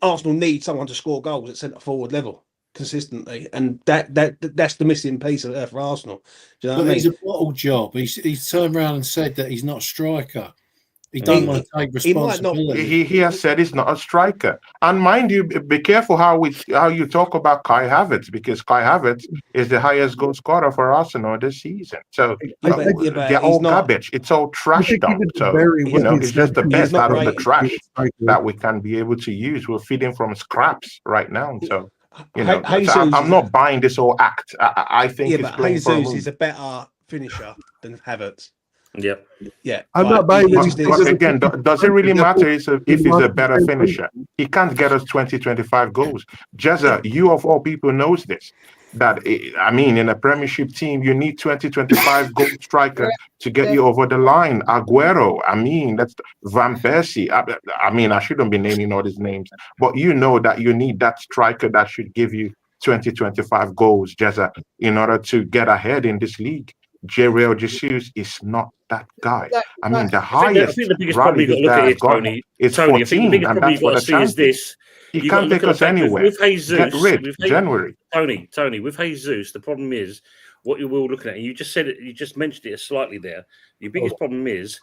Arsenal need someone to score goals at centre forward level consistently, and that's the missing piece for Arsenal. Do you know what I mean? He's a bottle job. He's turned around and said that he's not a striker. He don't want to take responsibility. He has said he's not a striker. And mind you, be careful how you talk about Kai Havertz, because Kai Havertz is the highest goal scorer for Arsenal this season. So they're all garbage. It's all trash dump. So it's just the best out of the trash that we can be able to use. We're feeding from scraps right now. So I'm not buying this whole act. I think it's playing Jesus for a move. is a better finisher than Havertz. Yep. Yeah. I'm not buying this. But again, does it really matter if he's a better finisher? He can't get us 20-25 goals. Jezza, you of all people knows this. That, I mean, in a Premiership team, you need 20-25 goal striker to get you over the line. Aguero, I mean, that's Van Persie. I mean, I shouldn't be naming all these names, but you know that you need that striker that should give you 20-25 goals, Jezza, in order to get ahead in this league. Gabriel Jesus is not that guy. I mean, the highest I think the biggest problem you've got to look at it, Tony. It's Tony, 14, I think the biggest problem you've got to see is this. He can't take us anywhere. With Jesus, get rid January. Tony, with Jesus, the problem is what you will looking at. And you just said it. You just mentioned it slightly there. Your biggest problem is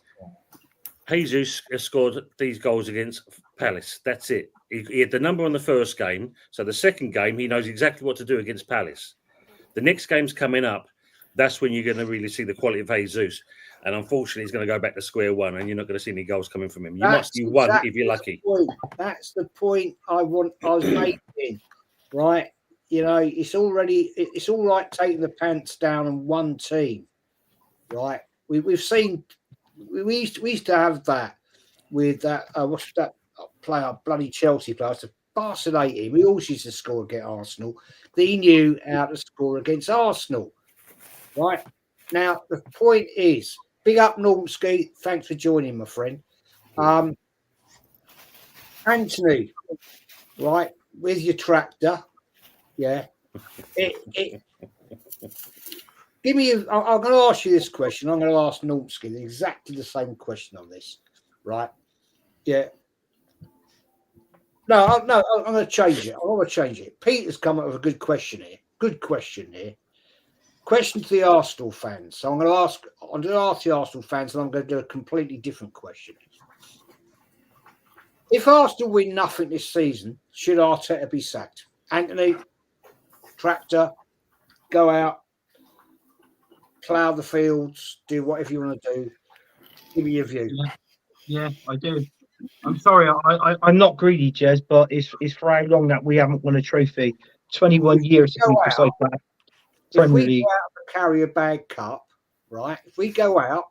Jesus has scored these goals against Palace. That's it. He had the number on the first game. So the second game, he knows exactly what to do against Palace. The next game's coming up. That's when you're going to really see the quality of Jesus. And unfortunately, he's going to go back to square one, and you're not going to see any goals coming from him. You must be one if you're lucky. That's the point I was making, right? It's all right taking the pants down on one team, right? We've seen we used to have that with that what's that player, bloody Chelsea player, to fascinate him. We always used to score against Arsenal. He knew how to score against Arsenal. Right now, the point is, big up Normski. Thanks for joining, my friend. Anthony, right, with your tractor, yeah. Give me. I'm going to ask you this question. I'm going to ask Normski exactly the same question on this, right? Yeah. No. I'm going to change it. I'm going to change it. Peter's come up with a good question here. Good question here. Question to the Arsenal fans. So I'm going to ask the Arsenal fans, and I'm going to do a completely different question. If Arsenal win nothing this season, should Arteta be sacked? Anthony, Tractor, go out, plough the fields, do whatever you want to do. Give me your view. Yeah, I do. I'm sorry, I'm not greedy, Jez, but it's for how long that we haven't won a trophy. 21 years to be precise. If we go out the Carrier Bag Cup, right? If we go out,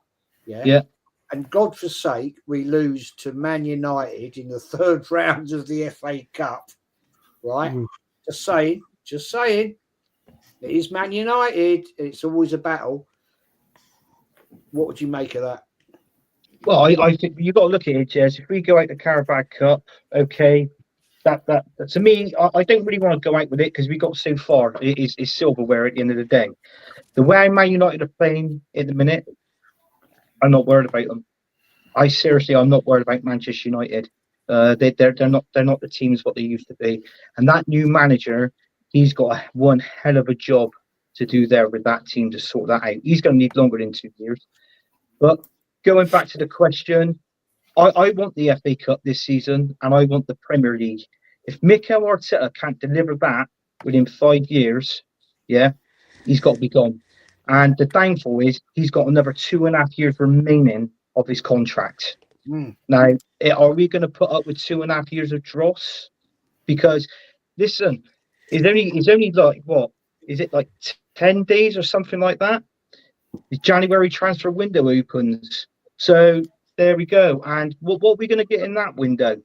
yeah, and God forsake, we lose to Man United in the third round of the FA Cup, right? Just saying. It is Man United. It's always a battle. What would you make of that? Well, I think you've got to look at it, Jez. If we go out the Carabao Cup, okay, that to me, I don't really want to go out with it because we got so far. It's silverware at the end of the day. The way Man United are playing in the minute, I'm not worried about them. I'm not worried about Manchester United. They're not the teams what they used to be. And that new manager, he's got one hell of a job to do there with that team to sort that out. He's going to need longer than 2 years. But going back to the question, I want the FA Cup this season, and I want the Premier League. If Mikel Arteta can't deliver that within 5 years, he's got to be gone. And the downfall is he's got another 2.5 years remaining of his contract. Now, are we going to put up with 2.5 years of dross? Because, listen, it's only like, what? Is it like 10 days or something like that? The January transfer window opens. So there we go. And what are we going to get in that window?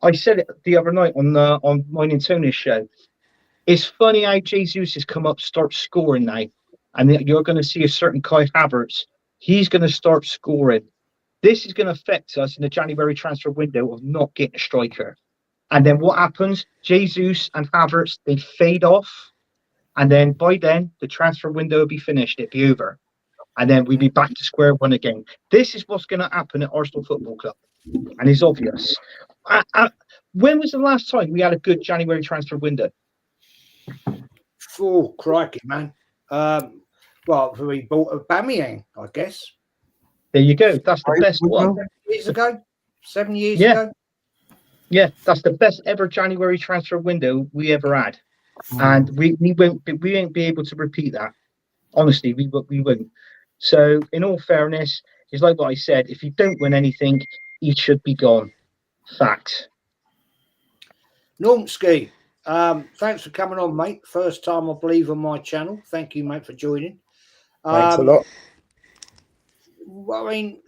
I said it the other night on mine and Tony's show. It's funny how Jesus has come up, start scoring now. And you're going to see a certain Kai Havertz. He's going to start scoring. This is going to affect us in the January transfer window of not getting a striker. And then what happens? Jesus and Havertz, they fade off. And then by then, the transfer window will be finished. It'll be over. And then we'll be back to square one again. This is what's going to happen at Arsenal Football Club. And it's obvious. When was the last time we had a good January transfer window? Oh, crikey, man. Well, we bought Aubameyang, I guess. There you go. That's the best one. 7 years ago. Yeah, that's the best ever January transfer window we ever had. And we won't be able to repeat that. Honestly, we won't. So, in all fairness, it's like what I said. If you don't win anything, he should be gone. Fact. Normski, thanks for coming on, mate. First time, I believe, on my channel. Thank you, mate, for joining. Thanks a lot. I mean,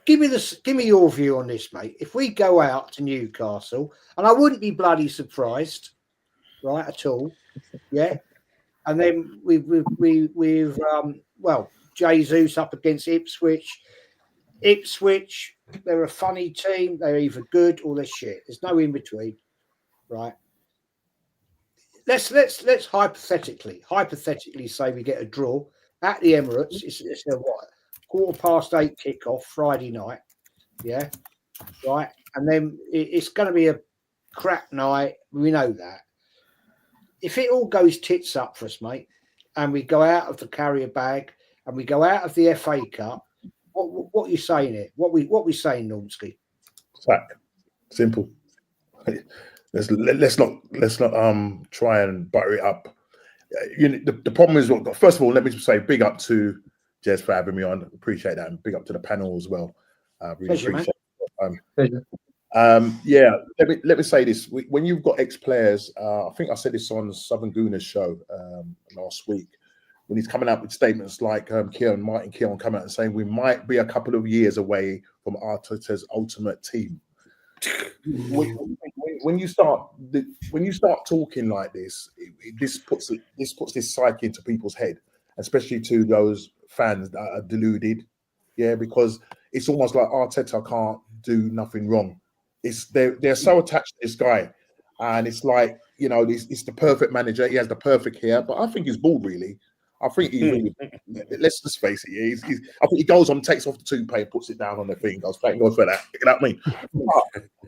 give me your view on this, mate. If we go out to Newcastle, and I wouldn't be bloody surprised, right, at all, and then we've Jesus up against Ipswich. Ipswich, they're a funny team. They're either good or they're shit. There's no in between, right? Let's hypothetically say we get a draw at the Emirates. It's a 8:15 kickoff Friday night, right? And then it's going to be a crap night. We know that. If it all goes tits up for us, mate, and we go out of the Carrier Bag and we go out of the FA Cup, what are you saying here? What we saying, Normski? Sack. Simple. Let's not try and butter it up. The problem is, first of all, let me say big up to Jez for having me on. Appreciate that, and big up to the panel as well. Really Pleasure, appreciate it. Let me say this: when you've got ex-players, I think I said this on Southern Gooner's show last week, when he's coming out with statements like Martin Keown coming out and saying we might be a couple of years away from Arteta's ultimate team. When you start talking like this, this puts this psyche into people's head, especially to those fans that are deluded. Yeah, because it's almost like Arteta can't do nothing wrong. They're so attached to this guy, and it's like, it's the perfect manager. He has the perfect hair, but I think he's bald, really. I think he's really, let's just face it. I think he goes on, takes off the toupee, puts it down on the thing, goes, thank God for that. You know what I mean?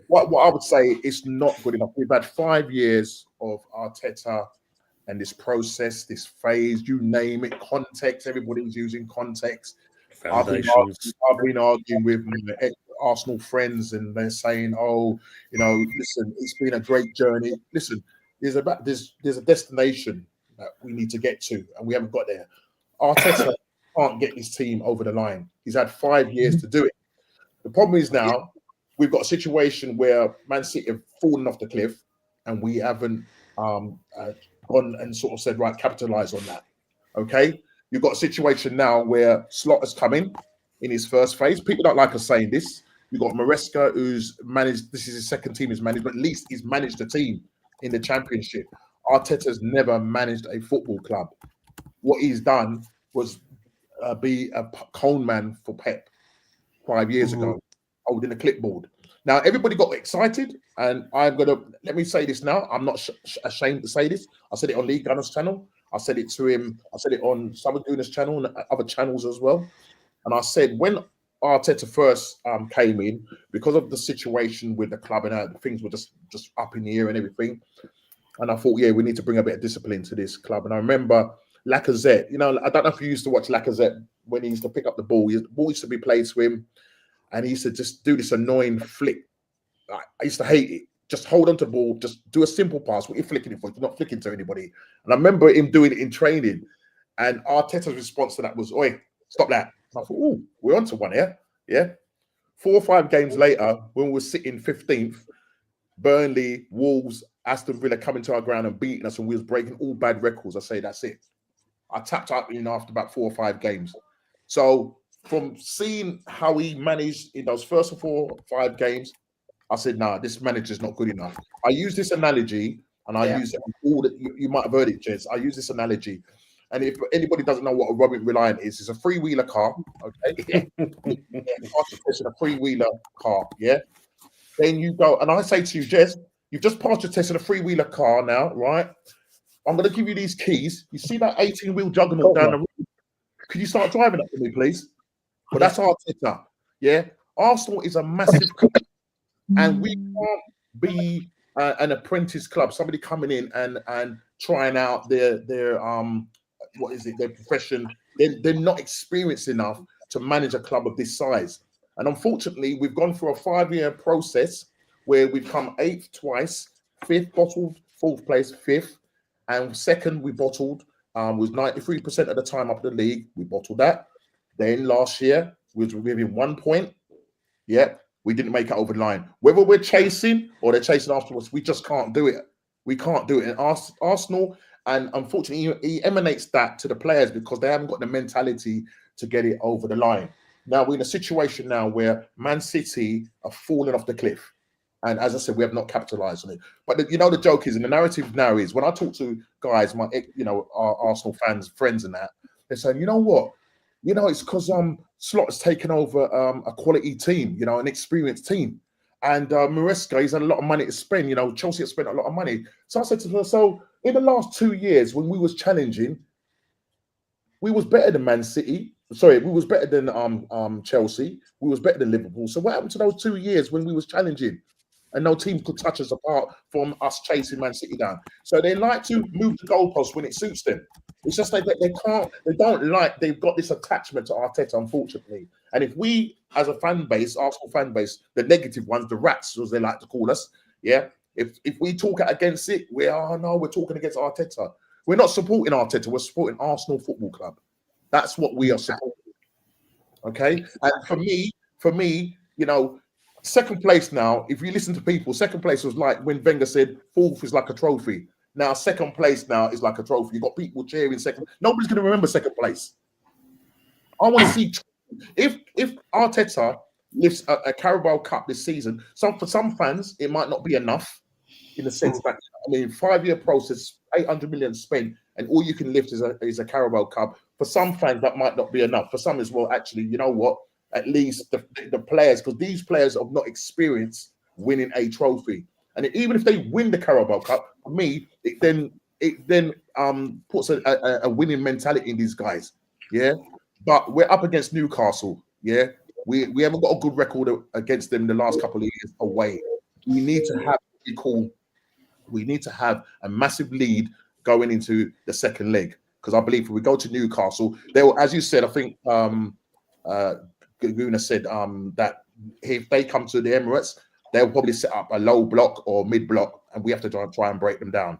But what I would say, it's not good enough. We've had 5 years of Arteta, and this process, this phase, you name it, context. Everybody was using context. Foundations. I've been arguing with my Arsenal friends, and they're saying, "Oh, listen, it's been a great journey." Listen, there's a destination that we need to get to, and we haven't got there. Arteta can't get his team over the line. He's had 5 years to do it. The problem is now we've got a situation where Man City have fallen off the cliff, and we haven't gone and sort of said, right, capitalize on that. Okay, you've got a situation now where Slot has come in his first phase. People don't like us saying this. You've got Maresca, who's managed. This is his second team he's managed, but at least he's managed a team in the Championship. Arteta's never managed a football club. What he's done was be a cone man for Pep 5 years ago, holding a clipboard. Now, everybody got excited, and let me say this now. I'm not ashamed to say this. I said it on Lee Gunner's channel. I said it to him. I said it on Samaguna's channel and other channels as well. And I said, when Arteta first came in, because of the situation with the club and things were just up in the air and everything, and I thought, yeah, we need to bring a bit of discipline to this club. And I remember Lacazette, I don't know if you used to watch Lacazette when he used to pick up the ball. The ball used to be played to him, and he used to just do this annoying flick. I used to hate it. Just hold on to the ball, just do a simple pass. What are you flicking it for? You're not flicking to anybody. And I remember him doing it in training, and Arteta's response to that was, "Oi, stop that." And I thought, "Oh, we're onto one here." Yeah. 4 or 5 games later, when we were sitting 15th, Burnley, Wolves, Aston Villa coming to our ground and beating us, and we was breaking all bad records. I say, that's it. I tapped out after about 4 or 5 games. So from seeing how he managed in those first 4 or 5 games, I said, nah, this manager's not good enough. I use this analogy, and I use it all that you might have heard it, Jez. I use this analogy. And if anybody doesn't know what a Robin Reliant is, it's a three-wheeler car, okay? It's a three-wheeler car, yeah? Then you go, and I say to you, Jez, you've just passed your test in a three-wheeler car now, right? I'm going to give you these keys. You see that 18-wheel juggernaut down the road? Could you start driving that for me, please? But that's Arteta, yeah? Arsenal is a massive club, and we can't be an apprentice club, somebody coming in and trying out their their profession. They're not experienced enough to manage a club of this size. And unfortunately, we've gone through a 5-year process where we've come 8th twice, 5th bottled, 4th place, 5th, and 2nd we bottled. Was 93% of the time up the league. We bottled that. Then last year we was within 1 point. Yeah, we didn't make it over the line. Whether we're chasing or they're chasing after us, we just can't do it. We can't do it. And Arsenal, and unfortunately, he emanates that to the players because they haven't got the mentality to get it over the line. Now we're in a situation now where Man City are falling off the cliff. And as I said, we have not capitalized on it. But the joke is, and the narrative now is, when I talk to guys, our Arsenal fans, friends and that, they're saying, you know what? It's because Slot has taken over a quality team, an experienced team. And Maresca, he's had a lot of money to spend. Chelsea has spent a lot of money. So I said to her, so in the last 2 years when we was challenging, we was better than Man City. Sorry, we was better than Chelsea. We was better than Liverpool. So what happened to those 2 years when we was challenging? And no team could touch us apart from us chasing Man City down. So they like to move the goalposts when it suits them. It's just like they've got this attachment to Arteta, unfortunately. And if we, as a fan base, Arsenal fan base, the negative ones, the rats, as they like to call us, yeah, if we talk against it, we're talking against Arteta. We're not supporting Arteta, we're supporting Arsenal Football Club. That's what we are supporting. Okay? And for me, second place now, if you listen to people, second place was like when Wenger said 4th is like a trophy. Now, second place now is like a trophy. You've got people cheering second. Nobody's going to remember second place. I want to see if Arteta lifts a Carabao Cup this season. For some fans, it might not be enough in the sense that, 5-year process, 800 million spent, and all you can lift is a Carabao Cup. For some fans, that might not be enough. For some as well, actually, you know what? At least the players, because these players have not experienced winning a trophy. And even if they win the Carabao Cup, for me, it then puts a winning mentality in these guys. Yeah. But we're up against Newcastle. Yeah. We haven't got a good record against them the last couple of years away. We need to have a massive lead going into the second leg. Because I believe if we go to Newcastle, they will, as you said, I think Guna said that if they come to the Emirates, they'll probably set up a low block or mid block, and we have to try and break them down.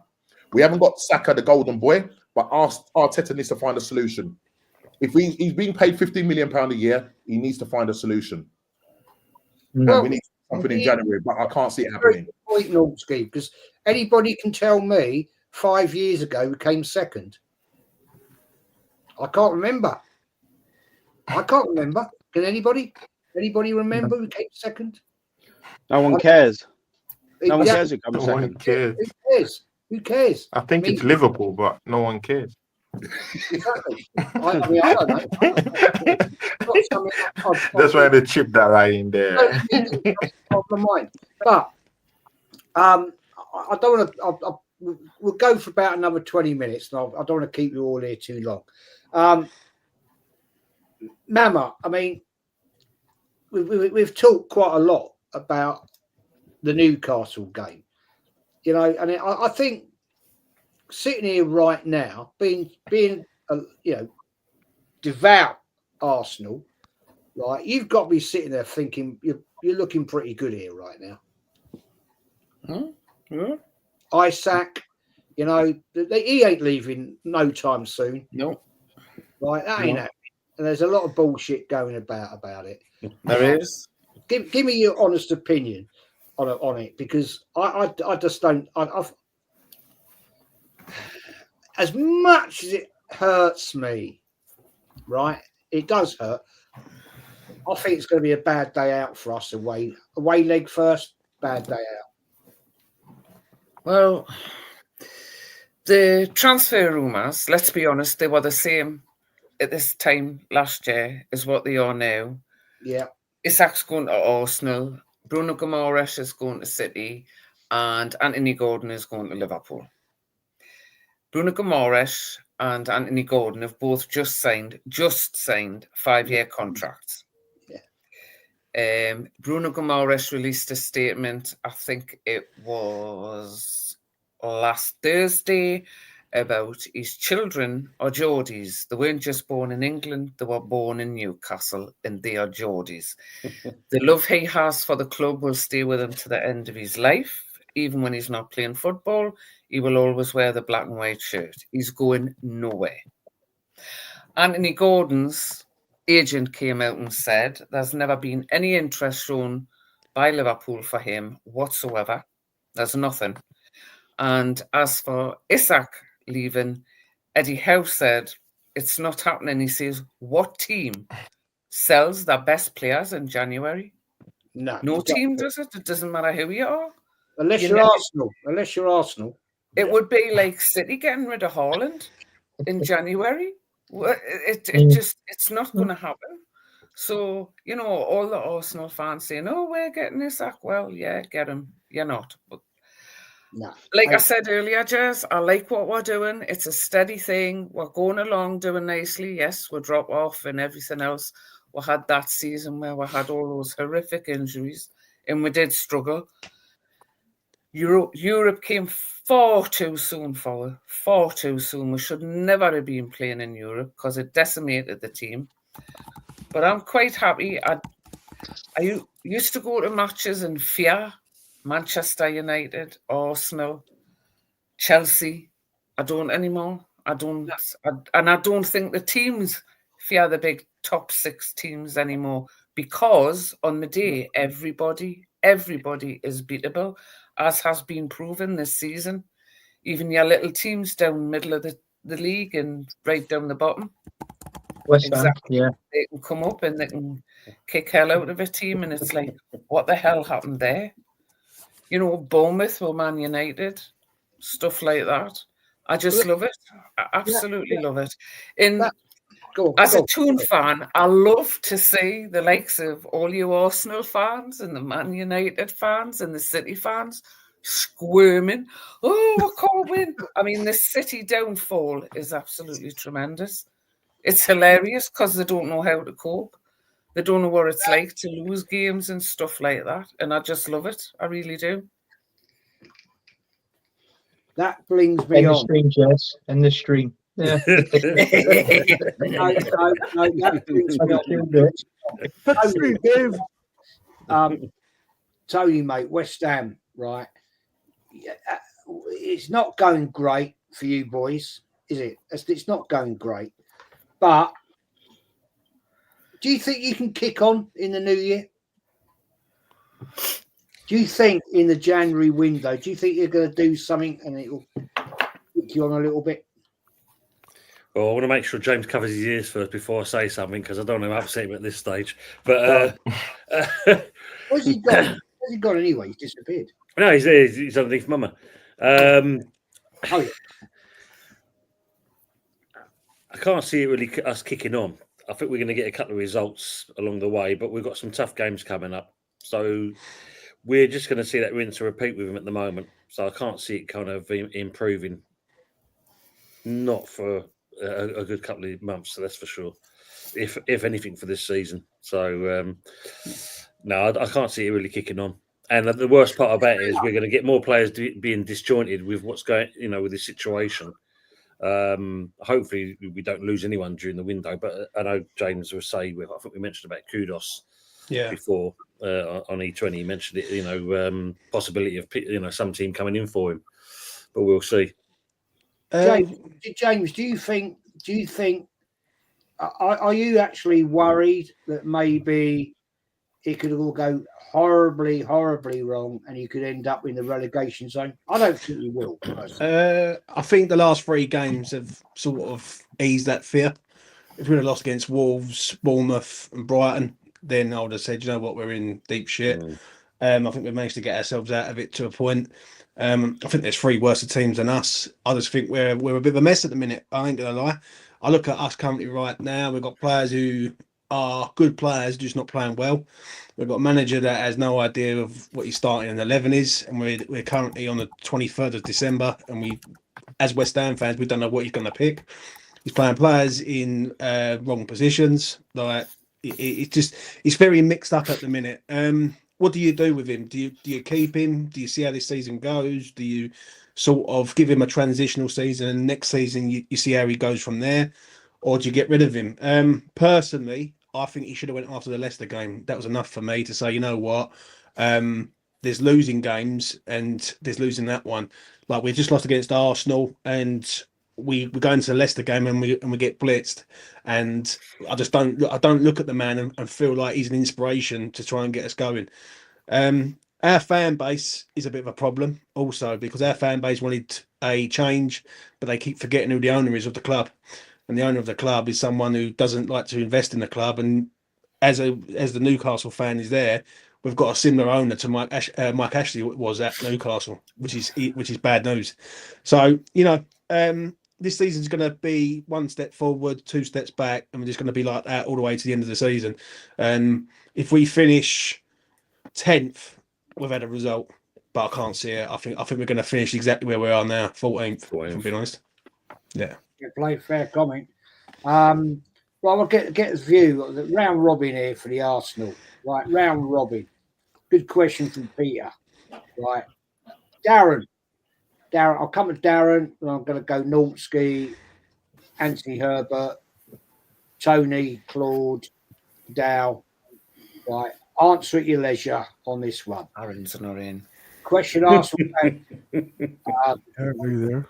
We haven't got Saka, the golden boy, but Arteta needs to find a solution. If he's being paid £15 million a year, he needs to find a solution. Well, we need something in January, but I can't see it happening. Because anybody can tell me 5 years ago we came second. I can't remember. Can anybody remember who came second? No one cares. No one Yeah. cares who comes No second. one cares. Who cares? I think it's Liverpool, but no one cares. Exactly. I mean, I don't know. That's why they chip that right in there. Off my mind. But I don't want to. We'll go for about another 20 minutes. And I don't want to keep you all here too long. Mama, I mean, we've talked quite a lot about the Newcastle game, you know, and I think sitting here right now, being devout Arsenal, right? You've got to be sitting there thinking you're looking pretty good here right now. Isaac, you know, he ain't leaving no time soon. No, right? That ain't happening. And there's a lot of bullshit going about it. There is. Give me your honest opinion on it, because I just don't. As much as it hurts me, right? It does hurt. I think it's going to be a bad day out for us away leg first. Bad day out. Well, the transfer rumours, let's be honest, they were the same at this time last year as what they are now. Yeah. Isak's going to Arsenal, Bruno Guimaraes is going to City, and Anthony Gordon is going to Liverpool. Bruno Guimaraes and Anthony Gordon have both just signed 5-year contracts. Yeah. Bruno Guimaraes released a statement, I think it was last Thursday, about his children are Geordies. They weren't just born in England, they were born in Newcastle, and they are Geordies. The love he has for the club will stay with him to the end of his life. Even when he's not playing football, he will always wear the black and white shirt. He's going nowhere. Anthony Gordon's agent came out and said there's never been any interest shown by Liverpool for him whatsoever. There's nothing. And as for Isak leaving, Eddie Howe said it's not happening. He says, what team sells their best players in January? No team does it. It doesn't matter who you are. Unless you're Arsenal. It would be like City getting rid of Haaland in January. It's not going to happen. So, you know, all the Arsenal fans saying, oh, we're getting Isak. Well, yeah, get him. You're not. But I said earlier, Jez, I like what we're doing. It's a steady thing. We're going along doing nicely. Yes, we'll drop off and everything else. We had that season where we had all those horrific injuries and we did struggle. Europe came far too soon forward. Far too soon. We should never have been playing in Europe because it decimated the team. But I'm quite happy. I used to go to matches in fear. Manchester United, Arsenal, Chelsea. I don't anymore. I don't think the teams fear the big top 6 teams anymore, because on the day everybody is beatable, as has been proven this season. Even your little teams down middle of the league and right down the bottom. West Ham, yeah. They can come up and they can kick hell out of a team, and it's like, what the hell happened there? You know, Bournemouth or Man United, stuff like that. I just love it. I absolutely love it. As a Toon fan, I love to see the likes of all you Arsenal fans and the Man United fans and the City fans squirming. Oh, I can't win. I mean, the City downfall is absolutely tremendous. It's hilarious because they don't know how to cope. They don't know what it's like to lose games and stuff like that. And I just love it. I really do. That brings me End the on. stream, Jez. End the stream. Yeah. No, that brings me on. Cut the stream, Dave. Tony, mate, West Ham, right? Yeah, it's not going great for you boys, is it? It's not going great. But do you think you can kick on in the new year? Do you think in the January window, do you think you're going to do something and it will kick you on a little bit? Well, I want to make sure James covers his ears first before I say something because I don't want to upset him at this stage. But Where's he gone? Where's he gone anyway? He's disappeared. No, he's there. He's underneath Mama. Oh, yeah. I can't see it really us kicking on. I think we're going to get a couple of results along the way, but we've got some tough games coming up. So we're just going to see that rinse and repeat with him at the moment. So I can't see it kind of improving. Not for a good couple of months, so that's for sure. If anything for this season. So no, I can't see it really kicking on. And the worst part about it is we're going to get more players being disjointed with what's going, with this situation. Hopefully we don't lose anyone during the window, but I know James will say, I think we mentioned about Kudos before on E20. He mentioned it, possibility of some team coming in for him, but we'll see. James, do you think? Are you actually worried that maybe it could all go horribly wrong, and you could end up in the relegation zone? I don't think you will. I think the last 3 games have sort of eased that fear. If we'd have lost against Wolves, Bournemouth, and Brighton, then I would have said, you know what, we're in deep shit. I think we've managed to get ourselves out of it to a point. I think there's 3 worse teams than us. I just think we're a bit of a mess at the minute. I ain't gonna lie. I look at us currently right now. We've got players who are good players, just not playing well. We've got a manager that has no idea of what his starting 11 is, and we're currently on the 23rd of December, and we, as West Ham fans, we don't know what he's going to pick. He's playing players in wrong positions. Like it's very mixed up at the minute. What do you do with him? Do you keep him? Do you see how this season goes? Do you sort of give him a transitional season, and next season you see how he goes from there, or do you get rid of him? Personally, I think he should have went after the Leicester game. That was enough for me to say, you know what, there's losing games and there's losing that one. Like we just lost against Arsenal, and we go into the Leicester game and we get blitzed, and I don't look at the man and feel like he's an inspiration to try and get us going. Our fan base is a bit of a problem also, because our fan base wanted a change, but they keep forgetting who the owner is of the club. And the owner of the club is someone who doesn't like to invest in the club. And as the Newcastle fan is there, we've got a similar owner to Mike Ashley was at Newcastle, which is bad news. So this season's going to be 1 step forward, 2 steps back, and we're just going to be like that all the way to the end of the season. If we finish 10th, we've had a result, but I can't see it. I think we're going to finish exactly where we are now, 14th. If I'm being honest. Yeah. Play fair comment. Well, I'll get his view. The round robin here for the Arsenal. Right, round robin. Good question from Peter. Right, Darren, I'll come to Darren, and I'm going to go Norsky, Anthony Herbert, Tony, Claude, Dow. Right, answer at your leisure on this one. Aaron's not in. Question asked. Aaron, are you there?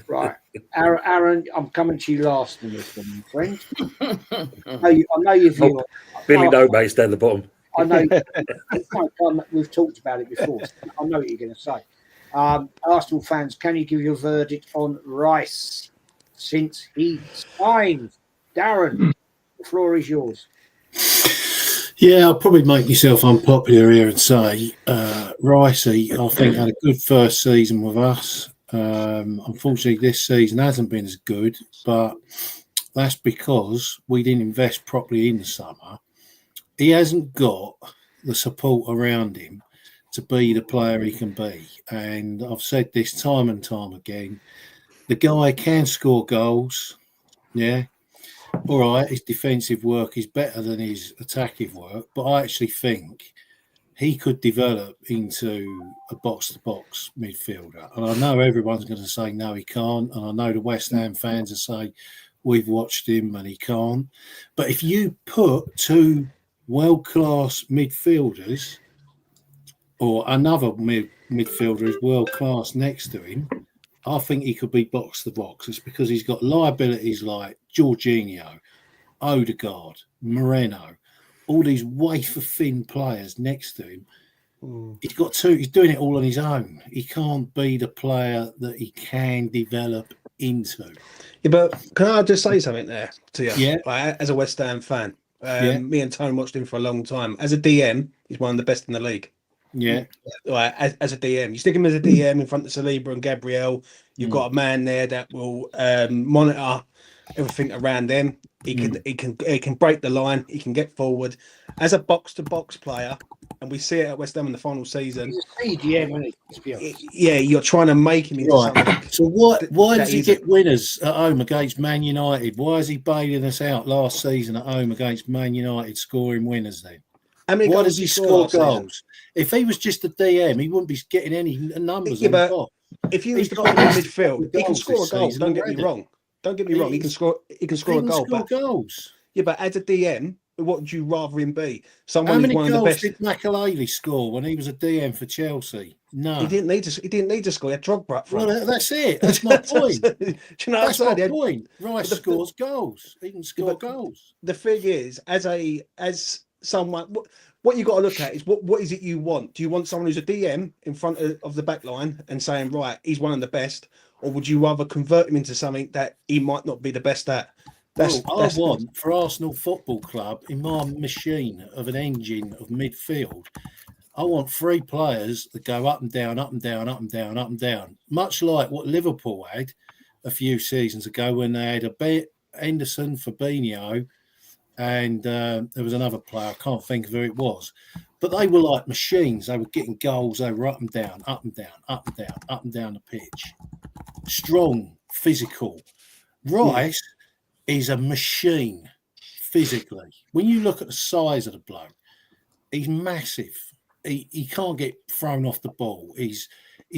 Right, Aaron, I'm coming to you last in this one, friend. I know your view. Billy No Base down the bottom. I know we've talked about it before. So I know what you're going to say. Arsenal fans, can you give your verdict on Rice since he signed? Darren, the floor is yours. Yeah, I'll probably make myself unpopular here and say Ricey, I think, had a good first season with us. Unfortunately, this season hasn't been as good, but that's because we didn't invest properly in the summer. He hasn't got the support around him to be the player he can be. And I've said this time and time again, the guy can score goals. Yeah. All right, his defensive work is better than his attacking work, but I actually think he could develop into a box-to-box midfielder. And I know everyone's going to say, no, he can't. And I know the West Ham fans will say, we've watched him and he can't. But if you put two world-class midfielders or another midfielder who's world-class next to him, I think he could be box-to-box. It's because he's got liabilities like Jorginho, Odegaard, Moreno, all these wafer-thin players next to him. He's got two. He's doing it all on his own. He can't be the player that he can develop into. Yeah, but can I just say something there to you? Yeah. Like, as a West Ham fan, me and Tone watched him for a long time. As a DM, he's one of the best in the league. Yeah. Like, as a DM, you stick him as a DM in front of Saliba and Gabriel. You've got a man there that will monitor everything around them. He can break the line. He can get forward. As a box-to-box player, and we see it at West Ham in the final season. Yeah, you're trying to make him into something. So why does he get winners at home against Man United? Why is he bailing us out last season at home against Man United, scoring winners then? Why does he score goals? If he was just a DM, he wouldn't be getting any numbers. Yeah, but if you was to put him in midfield, he can score a goal. Don't get me wrong. Don't get me wrong. He can score. He can score a goal. Goals. Yeah, but as a DM, what would you rather him be? Someone How many who's one of the goals best. did Makelele score when he was a DM for Chelsea? No, He didn't need to. He didn't need to score. He had Drogba up front. Well, that's it. That's my point. Do you know That's what I'm my saying? point. Rice scores goals. He can score goals. The thing is, as someone, what you got to look at is what is it you want? Do you want someone who's a DM in front of the back line and saying, right, he's one of the best, or would you rather convert him into something that he might not be the best at? I want for Arsenal Football Club in my machine of an engine of midfield. I want three players that go up and down, up and down, up and down, up and down. Much like what Liverpool had a few seasons ago when they had a Henderson, Fabinho, and there was another player. I can't think of who it was. But they were like machines. They were getting goals. They were up and down, up and down, up and down, up and down the pitch. Strong, physical. Rice is a machine physically. When you look at the size of the bloke, he's massive. He can't get thrown off the ball. He's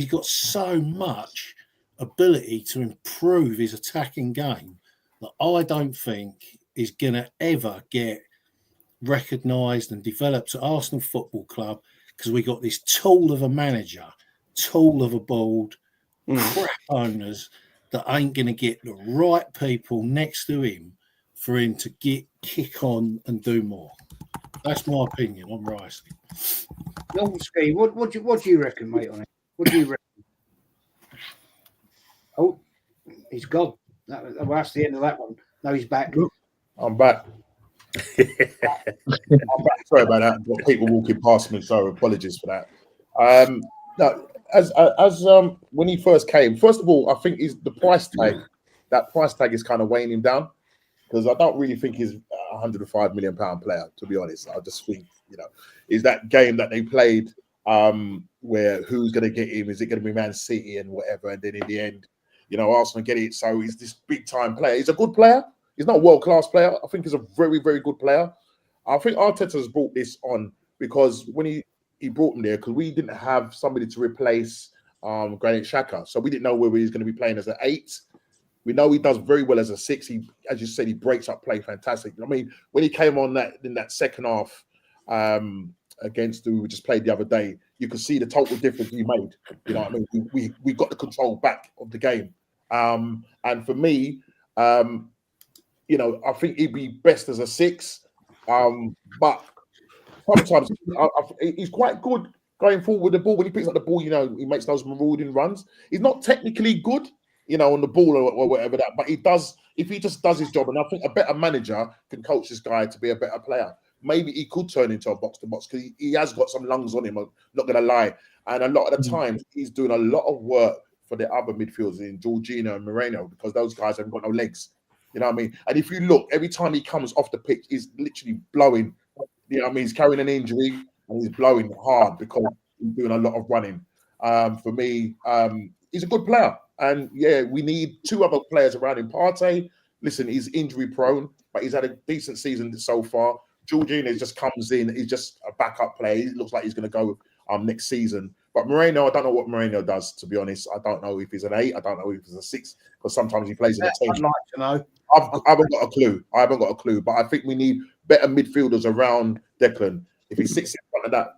got so much ability to improve his attacking game that I don't think is going to ever get recognised and developed at Arsenal Football Club because we got this tool of a manager, tool of a board, crap owners that ain't going to get the right people next to him for him to kick on and do more. That's my opinion on Rice. Ski, what do you reckon, mate, on it? What do you reckon? Oh, he's gone. That's the end of that one. No, he's back. I'm back. I'm back. Sorry about that. Got people walking past me, so apologies for that. No, as when he first came, first of all, I think the price tag. That price tag is kind of weighing him down because I don't really think he's a £105 million player. To be honest, I just think is that game that they played where who's going to get him? Is it going to be Man City and whatever? And then in the end, Arsenal get it. So he's this big time player. He's a good player. He's not a world class player. I think he's a very, very good player. I think Arteta has brought this on because when he brought him there, because we didn't have somebody to replace Granit Xhaka. So we didn't know whether he's going to be playing as an 8. We know he does very well as a 6. He, as you said, he breaks up play fantastic. I mean, when he came on in that second half against who we just played the other day, you could see the total difference he made. You know what I mean? We got the control back of the game. And for me, I think he'd be best as a 6. But sometimes he's quite good going forward with the ball. When he picks up the ball, he makes those marauding runs. He's not technically good, on the ball or whatever that, but he does, if he just does his job, and I think a better manager can coach this guy to be a better player. Maybe he could turn into a box-to-box because he has got some lungs on him, I'm not going to lie. And a lot of the times, he's doing a lot of work for the other midfielders in Jorginho and Moreno because those guys haven't got no legs. You know what I mean? And if you look, every time he comes off the pitch, he's literally blowing. You know what I mean? He's carrying an injury and he's blowing hard because he's doing a lot of running. For me, he's a good player. And yeah, we need 2 other players around him. Partey, listen, he's injury prone, but he's had a decent season so far. Jorginho just comes in. He's just a backup player. He looks like he's going to go next season. But Moreno, I don't know what Moreno does, to be honest. I don't know if he's an 8. I don't know if he's a 6, because sometimes he plays in a 10. I'd like to know. I haven't got a clue. But I think we need better midfielders around Declan. If he sits in front of that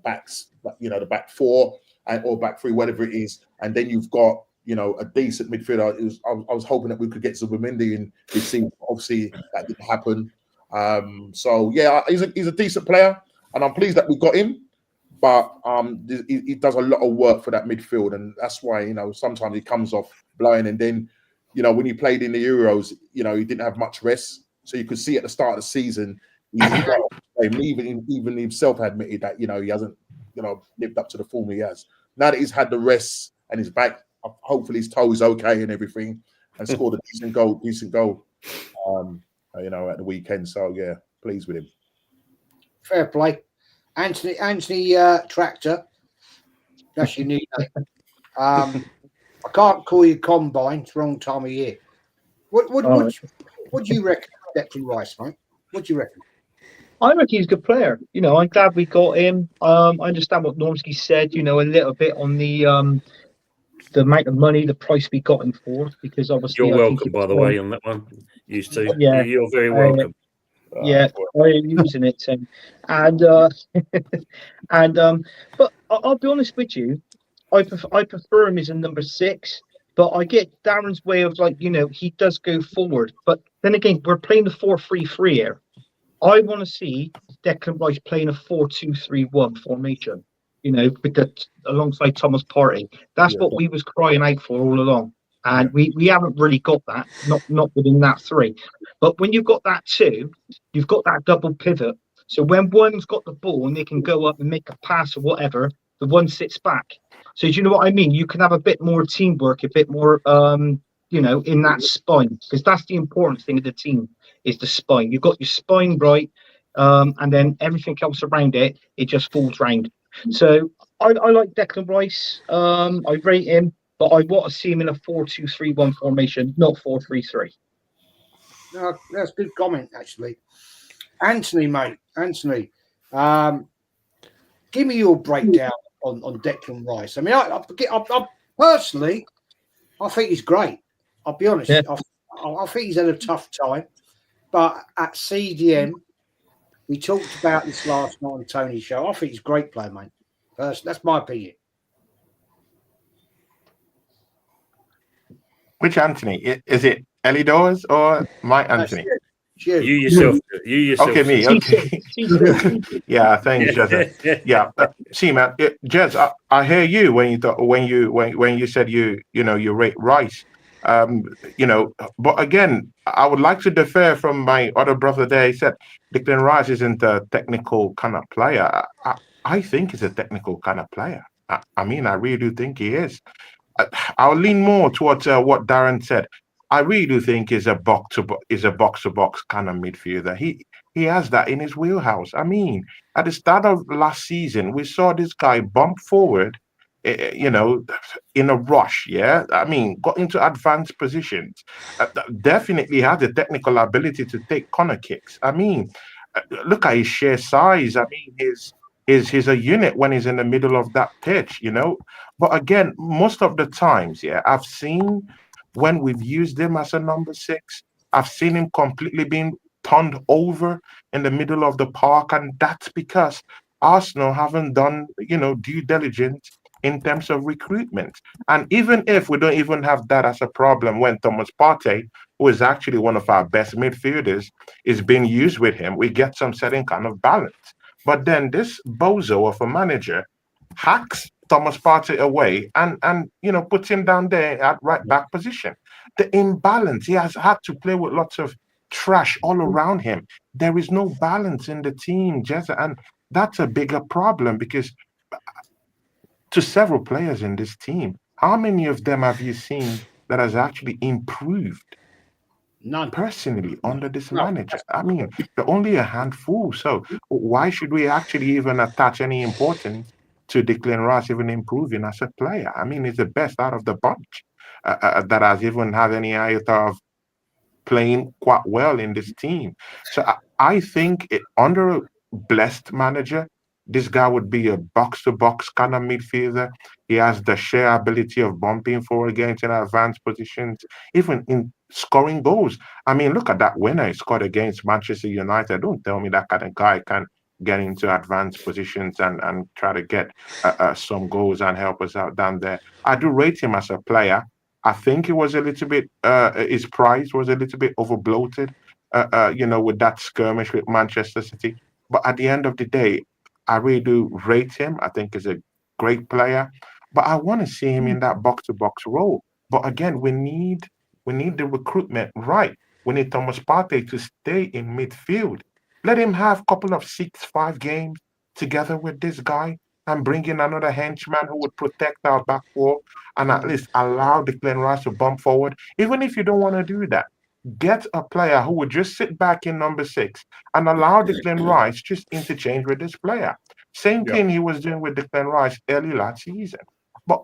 backs, the back 4 or back 3, whatever it is, and then you've got a decent midfielder. I was hoping that we could get Zubimendi in this season. Obviously, that didn't happen. So yeah, he's a decent player, and I'm pleased that we got him. But he does a lot of work for that midfield, and that's why sometimes he comes off blowing, and then when he played in the Euros, he didn't have much rest. So you could see at the start of the season, even himself admitted that he hasn't lived up to the form he has. Now that he's had the rest and he's back, hopefully his toe is okay and everything, and scored a decent goal at the weekend. So yeah, pleased with him. Fair play. Anthony Tractor, that's your new name. I can't call you Combine, it's the wrong time of year. What do you reckon, Declan Rice, mate? What do you reckon? I reckon he's a good player. I'm glad we got him. I understand what Normsky said, a little bit on the amount of money, the price we got him for, because obviously you're welcome, by the way, on that one. Used to. Yeah, you're very welcome. Yeah, I'm using it, but I'll be honest with you, I prefer him as a number 6. But I get Darren's way of he does go forward. But then again, we're playing the 4-3-3 here. I want to see Declan Rice playing a 4-2-3-1 formation. Alongside Thomas Partey. That's what we was crying out for all along. And we haven't really got that, not within that 3. But when you've got that 2, you've got that double pivot. So when one's got the ball and they can go up and make a pass or whatever, the one sits back. So do you know what I mean? You can have a bit more teamwork, a bit more, in that spine. Because that's the important thing of the team, is the spine. You've got your spine right, and then everything else around it just falls round. So I like Declan Rice. I rate him. But I want to see him in a 4-2-3-1 formation, not 4-3-3. No, that's a good comment, actually. Anthony, mate. Anthony, give me your breakdown on Declan Rice. I mean, I personally, I think he's great. I'll be honest. Yeah. I think he's had a tough time. But at CDM, we talked about this last night on Tony's show. I think he's a great player, mate. That's my opinion. Which Anthony? Is it Ellie Dawes or my Anthony? You yourself. Okay, me. Okay. Yeah, thanks, Jez. Yeah, see, man, Jez, I hear you when you said you rate Rice. But again, I would like to defer from my other brother there. He said Declan Rice isn't a technical kind of player. I think he's a technical kind of player. I mean, I really do think he is. I'll lean more towards what Darren said. I really do think he's a box to box kind of midfielder. He has that in his wheelhouse. I mean, at the start of last season, we saw this guy bump forward, in a rush. Yeah, I mean, got into advanced positions. Definitely had the technical ability to take corner kicks. I mean, look at his sheer size. I mean, he's a unit when he's in the middle of that pitch. But again, most of the times, I've seen when we've used him as a number 6, I've seen him completely being turned over in the middle of the park, and that's because Arsenal haven't done, due diligence in terms of recruitment. And even if we don't even have that as a problem when Thomas Partey, who is actually one of our best midfielders, is being used with him, we get some certain kind of balance. But then this bozo of a manager hacks Thomas Partey away and puts him down there at right back position. The imbalance, he has had to play with lots of trash all around him. There is no balance in the team, Jez, and that's a bigger problem because to several players in this team, how many of them have you seen that has actually improved? None. Personally, under this manager. I mean, they're only a handful. So why should we actually even attach any importance to Declan Rice even improving as a player? I mean, he's the best out of the bunch that has even had any iota of playing quite well in this team. So I think under blessed manager. This guy would be a box-to-box kind of midfielder. He has the sheer ability of bumping forward, getting to advanced positions, even in scoring goals. I mean, look at that winner he scored against Manchester United. Don't tell me that kind of guy can get into advanced positions and try to get some goals and help us out down there. I do rate him as a player. I think he was a little bit, his price was a little bit overbloated, with that skirmish with Manchester City. But at the end of the day, I really do rate him. I think he's a great player, but I want to see him in that box-to-box role. But again, we need the recruitment right. We need Thomas Partey to stay in midfield. Let him have a couple of 6-5 games together with this guy and bring in another henchman who would protect our back four and at least allow Declan Rice to bump forward. Even if you don't want to do that, get a player who would just sit back in number 6 and allow Declan Rice just interchange with this player. Same thing he was doing with Declan Rice early last season. But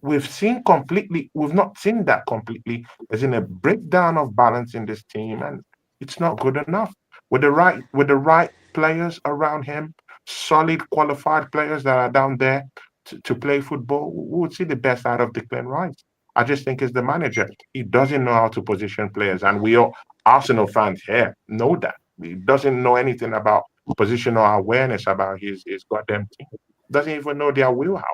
we've not seen that completely. There's in a breakdown of balance in this team, and it's not good enough. With the right players around him, solid qualified players that are down there to play football, we would see the best out of Declan Rice. I just think it's the manager. He doesn't know how to position players, and we all Arsenal fans here know that. He doesn't know anything about positional awareness about his goddamn team. Doesn't even know their wheelhouse.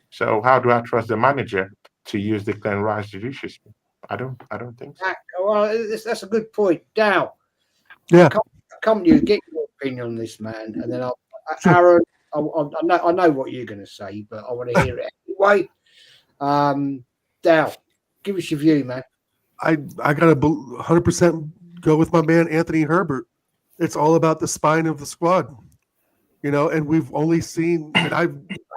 So how do I trust the manager to use Declan Rice judiciously? I don't think so. Well, that's a good point, Dow. Yeah. Come to you, get your opinion on this, man, and then Aaron. I know what you're going to say, but I want to hear it anyway. Dow, give us your view, man. I got to 100% go with my man Anthony Herbert. It's all about the spine of the squad, and we've only seen. And I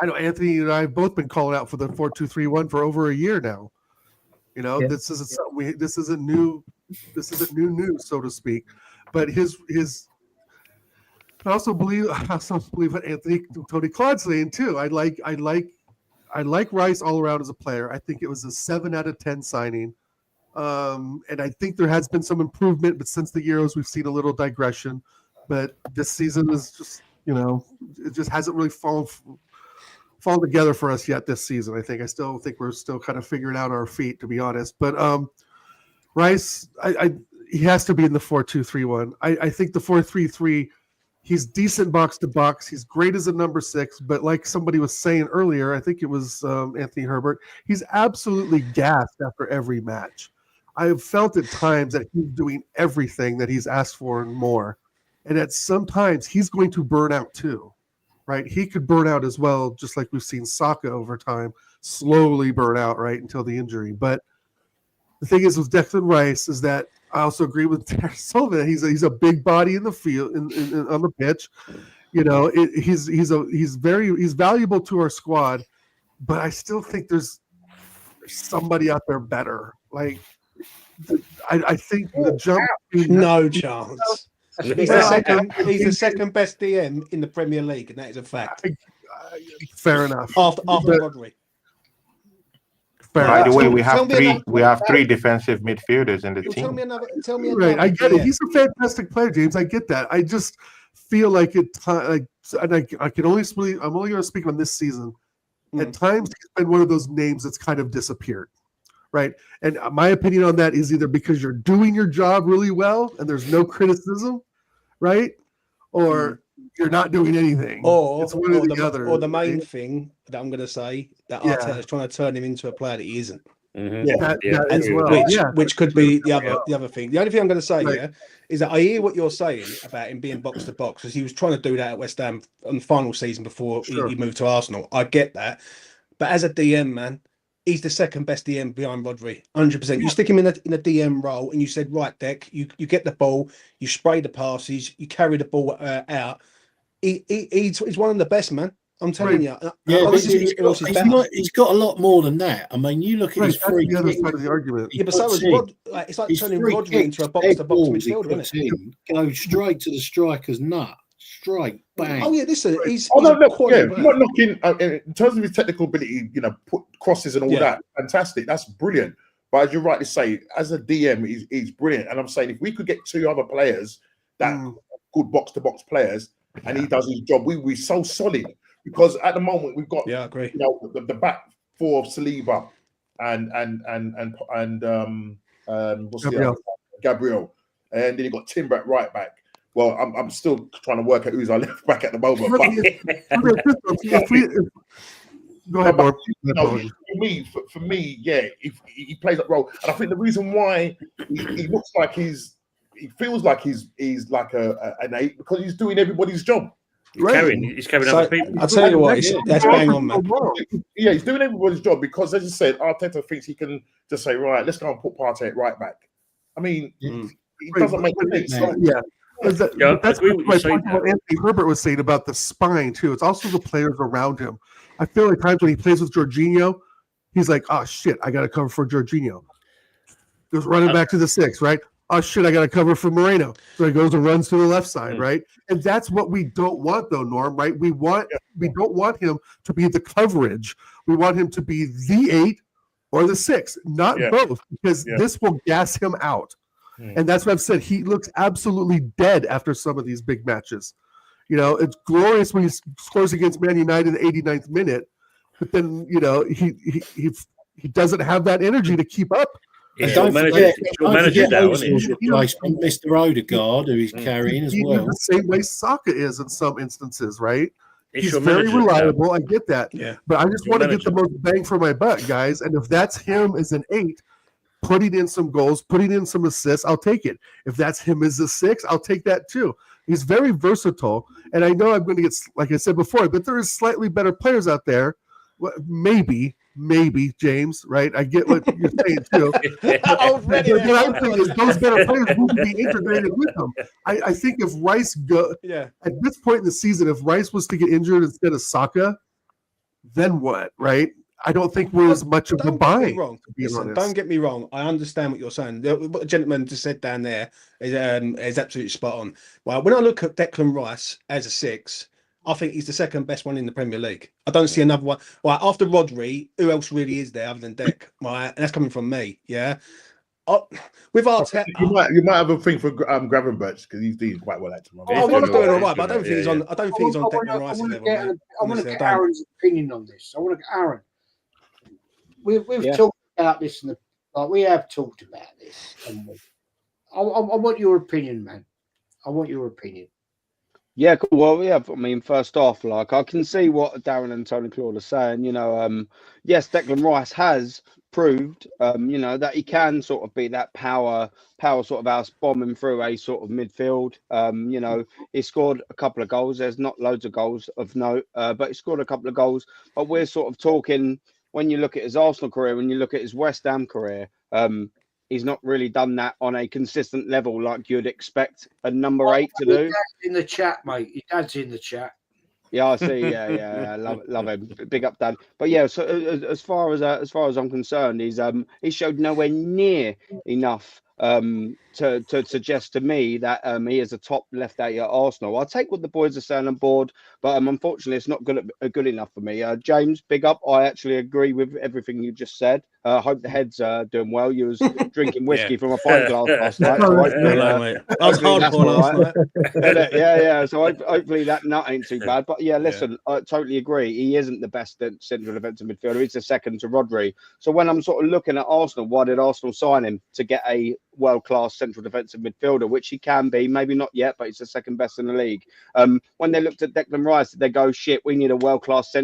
know Anthony and I have both been calling out for the 4-2-3-1 for over a year now. This isn't new. This isn't new news, so to speak. But his. I also believe what Tony Claude's saying too. I like Rice all around as a player. I think it was a 7 out of 10 signing. And I think there has been some improvement, but since the Euros, we've seen a little digression. But this season is just, it just hasn't really fallen together for us yet this season. I still think we're still kind of figuring out our feet, to be honest. But Rice, he has to be in the 4-2-3-1. I think the 4-3-3. He's decent box to box. He's great as a number 6, but like somebody was saying earlier, I think it was Anthony Herbert, he's absolutely gassed after every match. I have felt at times that he's doing everything that he's asked for and more. And at sometimes he's going to burn out too, right? He could burn out as well, just like we've seen Saka over time slowly burn out, right, until the injury. But the thing is with Declan Rice is that I also agree with Derek Sullivan. He's a big body in the field, on the pitch. He's valuable to our squad, but I still think there's somebody out there better. Like I think the jump. No chance. He's the second best DM in the Premier League, and that is a fact. Fair enough. After Rodri. By the way, we have three defensive midfielders in the team. Tell me another. Right, I get it. He's a fantastic player, James. I get that. I just feel like I'm only going to speak on this season. At times, he's been one of those names that's kind of disappeared, right? And my opinion on that is either because you're doing your job really well and there's no criticism, right, or you're not doing anything. Or it's one or the other. Or the main thing that I'm going to say that Arteta's trying to turn him into a player that he isn't. Mm-hmm. Which could be the other thing. The only thing I'm going to say is that I hear what you're saying about him being box to box, because he was trying to do that at West Ham on the final season before he moved to Arsenal. I get that, but as a DM, man, he's the second best DM behind Rodri, 100%. You stick him in a DM role, and you said, right, Deck, you get the ball, you spray the passes, you carry the ball out. He's one of the best, man. I'm telling you. Yeah, he's got a lot more than that. I mean, you look at his free the other side of the argument. Yeah, but so is Rod. It's like turning Rodri into a box-to-box midfielder, isn't it? Go straight to the striker's nut. Straight, bang. Oh, yeah, listen, he's not knocking in terms of his technical ability, put crosses and all that. Fantastic. That's brilliant. But as you rightly say, as a DM, he's brilliant. And I'm saying if we could get 2 other players that good box-to-box players, and he does his job, we're so solid because at the moment we've got I agree. The back four of Saliba and what's the other? Gabriel, and then you got Timber at right back. Well, I'm still trying to work out who's our left back at the moment. Go ahead, Bob. For me, yeah, he plays that role, and I think the reason why he looks like he feels like he's like an 8 because he's doing everybody's job. He's carrying other people. I'll tell you what, that's bang on, man. Yeah, he's doing everybody's job because, as you said, Arteta thinks he can just say, right, let's go and put Partey at right back. I mean, it doesn't make sense. Yeah. That's what Anthony Herbert was saying about the spine too. It's also the players around him. I feel like times when he plays with Jorginho, he's like, "Oh shit, I got to cover for Jorginho." Goes running back to the 6, right? Oh shit, I got to cover for Moreno. So he goes and runs to the left side, right? And that's what we don't want, though, Norm. Right? We don't want him to be the coverage. We want him to be the 8 or the 6, not both, because this will gas him out. And that's what I've said. He looks absolutely dead after some of these big matches. You know, it's glorious when he scores against Man United in the 89th minute, but then, you know, he doesn't have that energy to keep up. Don't forget replacement, Mr. Odegaard, who he's carrying as well. The same way Saka is in some instances, right? He's very reliable. I get that. Yeah. But I just want to get the most bang for my buck, guys. And if that's him as an 8, putting in some goals, putting in some assists, I'll take it. If that's him as a 6, I'll take that too. He's very versatile. And I know I'm going to get, like I said before, but there is slightly better players out there. Well, maybe James, right? I get what you're saying too. What I'm saying is those better players need to be integrated with them. I think if Rice at this point in the season, if Rice was to get injured instead of Saka, then what, right? I don't think we're as much of a buying. Listen, don't get me wrong. I understand what you're saying. What the gentleman just said down there is absolutely spot on. Well, when I look at Declan Rice as a 6, I think he's the second best one in the Premier League. I don't see another one. Well, after Rodri, who else really is there other than Dec? Right, and that's coming from me. Yeah. With Arteta, you might have a thing for Gravenberch because he's doing quite well actually. I'm doing all right, but I don't think he's on. I don't think he's on Declan Rice's level. I want to get Aaron's opinion on this. I want to get Aaron. We've talked about this we have talked about this. I want your opinion, man. I want your opinion. Yeah, cool. Well, yeah. I mean, first off, like I can see what Darren and Tony Claude are saying. You know, yes, Declan Rice has proved, you know, that he can sort of be that power sort of house bombing through a sort of midfield. You know, he scored a couple of goals. There's not loads of goals of note, but he scored a couple of goals. But we're sort of talking. When you look at his Arsenal career, when you look at his West Ham career, he's not really done that on a consistent level like you'd expect a number 8 to do. In the chat, mate. Your dad's in the chat. Yeah, I see. Yeah. Love him. Big up, Dad. But yeah, so as far as I'm concerned, he's showed nowhere near enough to suggest to me that he is a top left 8 at Arsenal. I'll take what the boys are saying on board, but unfortunately, it's not good enough for me. James, big up. I actually agree with everything you just said. I hope the head's doing well. You was drinking whiskey from a pint glass last night. So I was hardcore last night. Yeah. So hopefully that nut ain't too bad. But yeah, listen, I totally agree. He isn't the best central defensive midfielder. He's the second to Rodri. So when I'm sort of looking at Arsenal, why did Arsenal sign him? To get a world-class central defensive midfielder, which he can be, maybe not yet, but he's the second best in the league. When they looked at Declan Rice, did they go, shit, we need a world-class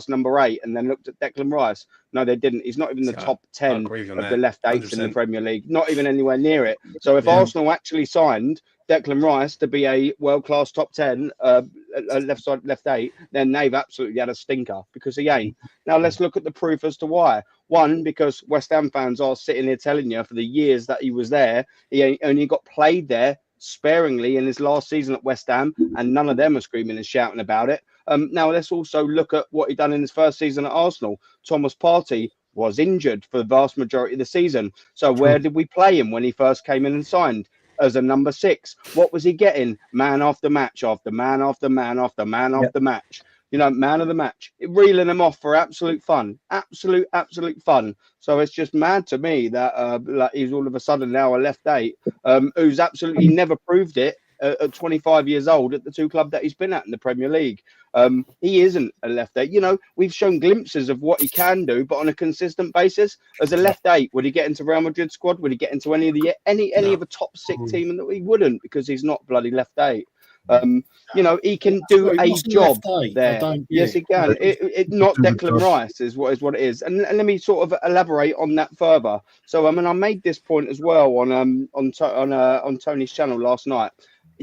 number 8, and then looked at Declan Rice? No, they didn't. He's not even the top 10 of the left 8s in the Premier League, not even anywhere near it. So if Arsenal actually signed Declan Rice to be a world-class top 10 left 8, then they've absolutely had a stinker because he ain't. Now let's look at the proof as to why. One, because West Ham fans are sitting here telling you for the years that he was there, he only got played there sparingly in his last season at West Ham, and none of them are screaming and shouting about it. Now let's also look at what he done in his first season at Arsenal. Thomas Partey was injured for the vast majority of the season. So where did we play him when he first came in and signed? As a number 6. What was he getting? Man after match after man after man after man after match. You know, man of the match. Reeling them off for absolute fun. Absolute fun. So it's just mad to me that like he's all of a sudden now a left 8 who's absolutely never proved it at 25 years old at the two clubs that he's been at in the Premier League. He isn't a left eight. You know, we've shown glimpses of what he can do, but on a consistent basis. As a left eight, would he get into Real Madrid squad? Would he get into any of the top 6 team? And he wouldn't, because he's not bloody left eight. You know, he can do a job there. Yes, he can. It not Declan Rice is what it is. And let me sort of elaborate on that further. So I mean, I made this point as well on Tony's channel last night.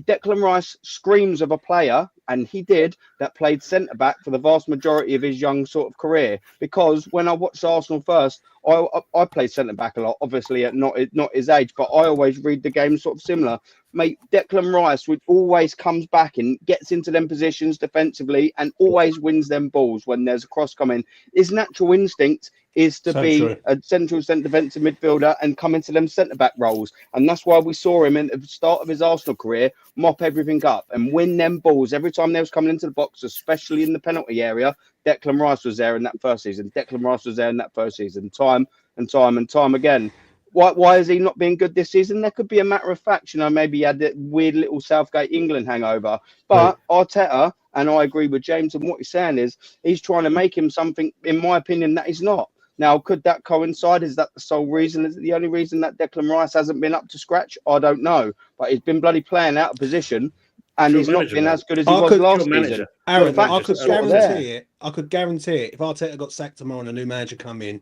Declan Rice screams of a player, and he did, that played centre back for the vast majority of his young sort of career. Because when I watched Arsenal first, I played centre back a lot, obviously at not his age, but I always read the game sort of similar. Mate, Declan Rice always comes back and gets into them positions defensively and always wins them balls when there's a cross coming. His natural instinct is to be a central defensive midfielder and come into them centre-back roles. And that's why we saw him at the start of his Arsenal career mop everything up and win them balls. Every time they was coming into the box, especially in the penalty area, Declan Rice was there in that first season. Declan Rice was there in that first season, time and time again. Why is he not being good this season? There could be a matter of fact, you know, maybe he had that weird little Southgate England hangover. But Arteta, and I agree with James, and what he's saying is he's trying to make him something, in my opinion, that he's not. Now, could that coincide? Is that the sole reason? Is it the only reason that Declan Rice hasn't been up to scratch? I don't know. But he's been bloody playing out of position, and he's not been as good as he was last season. Aaron, I could guarantee it. If Arteta got sacked tomorrow and a new manager come in,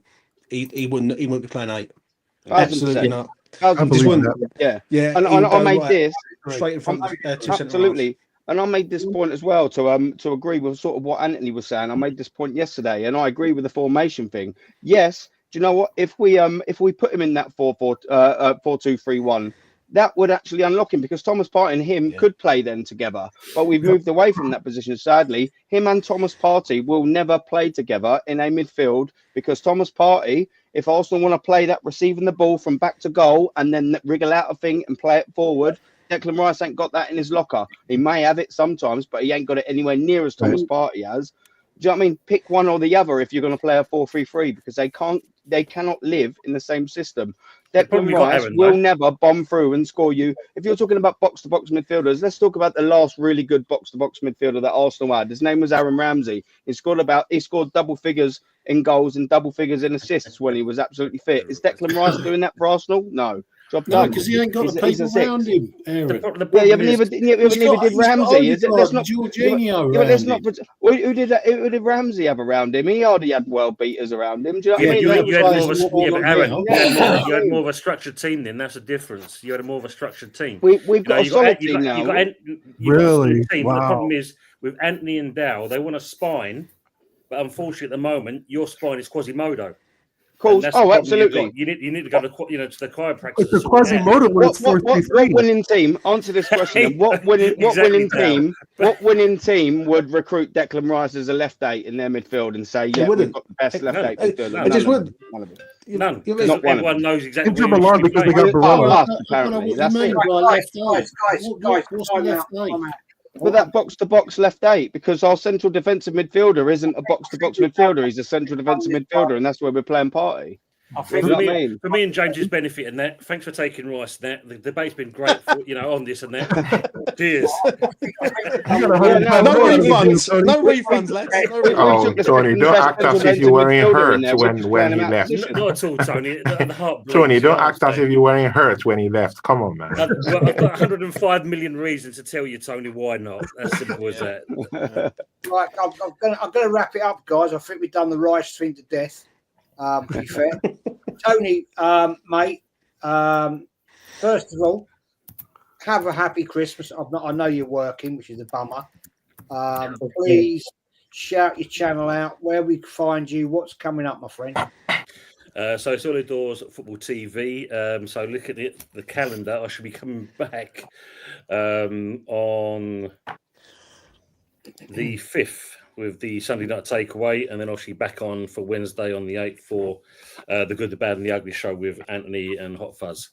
he wouldn't be playing 8. Absolutely not. Yeah. And I made this straight in front of absolutely. And I made this point as well to agree with sort of what Anthony was saying. I made this point yesterday, and I agree with the formation thing. Yes, do you know what? If we put him in that 4-2-3-1, that would actually unlock him, because Thomas Partey and him could play then together. But we've moved away from that position. Sadly, him and Thomas Partey will never play together in a midfield, because Thomas Partey, if Arsenal want to play that receiving the ball from back to goal and then wriggle out a thing and play it forward, Declan Rice ain't got that in his locker. He may have it sometimes, but he ain't got it anywhere near as Thomas Partey has. Do you know what I mean? Pick one or the other if you're going to play a 4-3-3, because they cannot live in the same system. Declan Rice will never bomb through and score you. If you're talking about box-to-box midfielders, let's talk about the last really good box-to-box midfielder that Arsenal had. His name was Aaron Ramsey. He scored double figures in goals and double figures in assists when he was absolutely fit. Is Declan Rice doing that for Arsenal? No. No, because he ain't got the people around him, Aaron. Neither did Ramsey. Let's not. Jorginho who did Ramsey have around him? He already had well beaters around him. Do you know what I mean? You had more of a structured team then. That's the difference. You had a more of a structured team. We've got a solid team now. Really? Wow. The problem is with Anthony and Dow, they want a spine, but unfortunately at the moment your spine is Quasimodo. Oh, absolutely. You need to go to the chiropractor. It's a Quasimodo when it's 4-3-3. What winning team? Answer this question. What winning team would recruit Declan Rice as a left eight in their midfield and say, yeah, we've got the best left eight midfielder? It just wouldn't. None. Everyone knows exactly. Inter Milan because they got Barella. Apparently, that's it. Guys. But that box-to-box left eight, because our central defensive midfielder isn't a box-to-box midfielder. He's a central defensive midfielder, and that's where we're playing Partey. For me and James's benefit in that, thanks for taking Rice. That the debate's been great, on this and that. Cheers. No refunds, lads. Oh, Tony, don't act as if you weren't hurt when he left. Not at all, Tony. The heart Tony, don't act as if you weren't hurt when he left. Come on, man. I've got 105 million reasons to tell you, Tony, why not. As simple as that. Right, I'm going to wrap it up, guys. I think we've done the Rice thing to death. To be fair, Tony, mate. First of all, have a happy Christmas. I know you're working, which is a bummer. Please shout your channel out, where we can find you, what's coming up, my friend. So Solid Doors Football TV. So look at the calendar. I should be coming back on the 5th. With the Sunday night takeaway, and then obviously back on for Wednesday on the 8th for the Good, the Bad, and the Ugly show with Anthony and Hot Fuzz,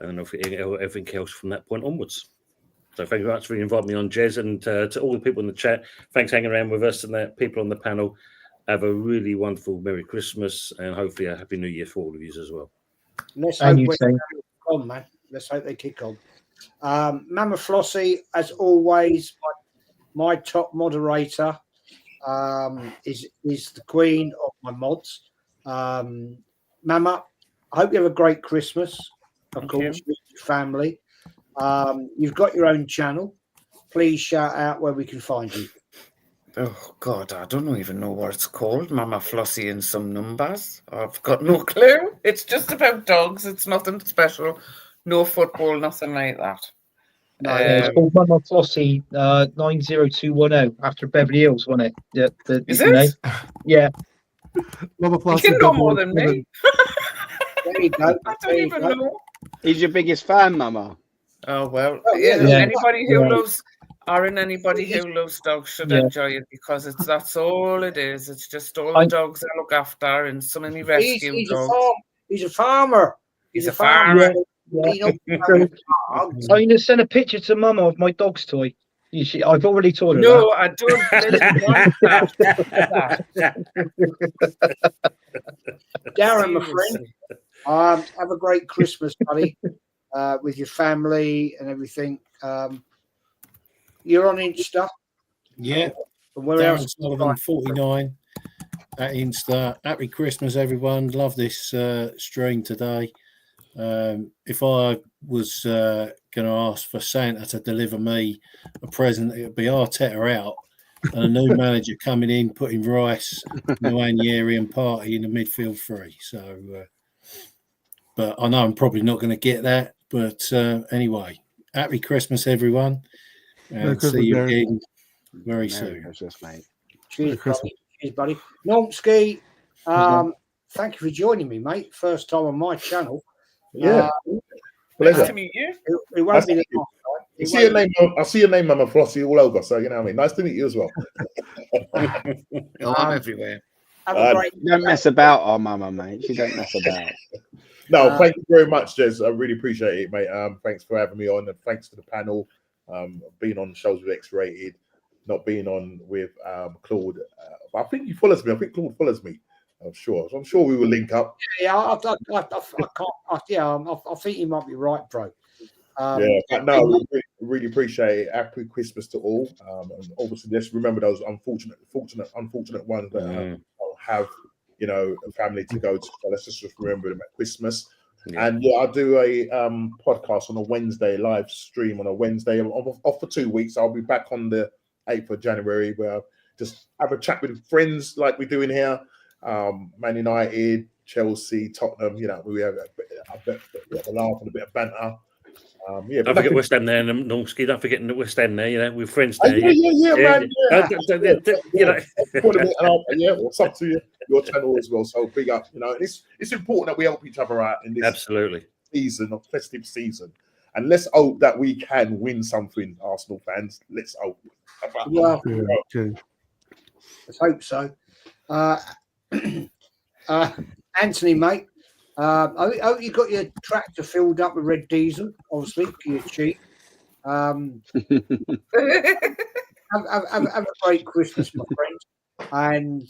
and everything else from that point onwards. So thank you very much for inviting me on, Jez, and to all the people in the chat, thanks for hanging around with us, and the people on the panel. Have a really wonderful Merry Christmas, and hopefully a Happy New Year for all of you as well. Let's hope they kick on, man. Let's hope they kick on. Mama Flossie, as always, my top moderator, is the queen of my mods. Mama, I hope you have a great Christmas. Of course, with your family. You've got your own channel. Please shout out where we can find you. Oh God, I don't even know what it's called. Mama Flossie and some numbers. I've got no clue. It's just about dogs. It's nothing special. No football, nothing like that. No, It's called Mama Flossie 90210 after Beverly Hills, wasn't it? Is it? Yeah. Mama Flossie. You know more than me. There you go. I don't even know. He's your biggest fan, Mama. Oh well, yeah. Anybody who Yeah. loves anybody who loves dogs should enjoy it, because that's all it is. It's just all the dogs I look after and so many rescue dogs. He's a farmer. He's a farmer. Yeah. I'm going to send a picture to Mama of my dog's toy. I've already told her. No, I don't want that. Darren, my friend, have a great Christmas, buddy, with your family and everything. You're on Insta. Yeah. And where Darren else? Sullivan 49 at Insta. Happy Christmas, everyone. Love this stream today. If I was going to ask for Santa to deliver me a present, it would be Arteta out and a new manager coming in, putting Rice, Nwaneri and Partey in the midfield three. So, but I know I'm probably not going to get that. But anyway, happy Christmas, everyone. And see you again very soon. Christmas, mate. Cheers, buddy. Cheers, buddy. Nonsky, thank you for joining me, mate. First time on my channel. Yeah. Pleasure. Nice to meet you. It won't be the last time. I see your name, Mama Flossie, all over. So, you know what I mean? Nice to meet you as well. I'm everywhere. Don't mess about our Mama, mate. She don't mess about. No, thank you very much, Jez. I really appreciate it, mate. Thanks for having me on, and thanks to the panel. Being on shows with X-Rated, not being on with Claude. I think he follows me. I think Claude follows me. I'm sure. So I'm sure we will link up. Yeah, I can't. I think you might be right, bro. But no, we really appreciate it. Happy Christmas to all. And obviously, let's remember those unfortunate ones that don't have, a family to go to. So let's just remember them at Christmas. Yeah. And I do a podcast on a Wednesday, live stream on a Wednesday. I'm off for 2 weeks. I'll be back on the 8th of January, where I just have a chat with friends like we're doing here. Man United, Chelsea, Tottenham. We have a laugh and a bit of banter. Don't forget West End there, Nonsky. Don't forget West End there. We're friends there. Man. Yeah. What's up to you? Your channel as well. So big up. It's important that we help each other out in this season of festive season. And let's hope that we can win something, Arsenal fans. Let's hope. Let's hope so. Anthony, mate. I hope you got your tractor filled up with red diesel, obviously, for your cheap. Have a great Christmas, my friend. And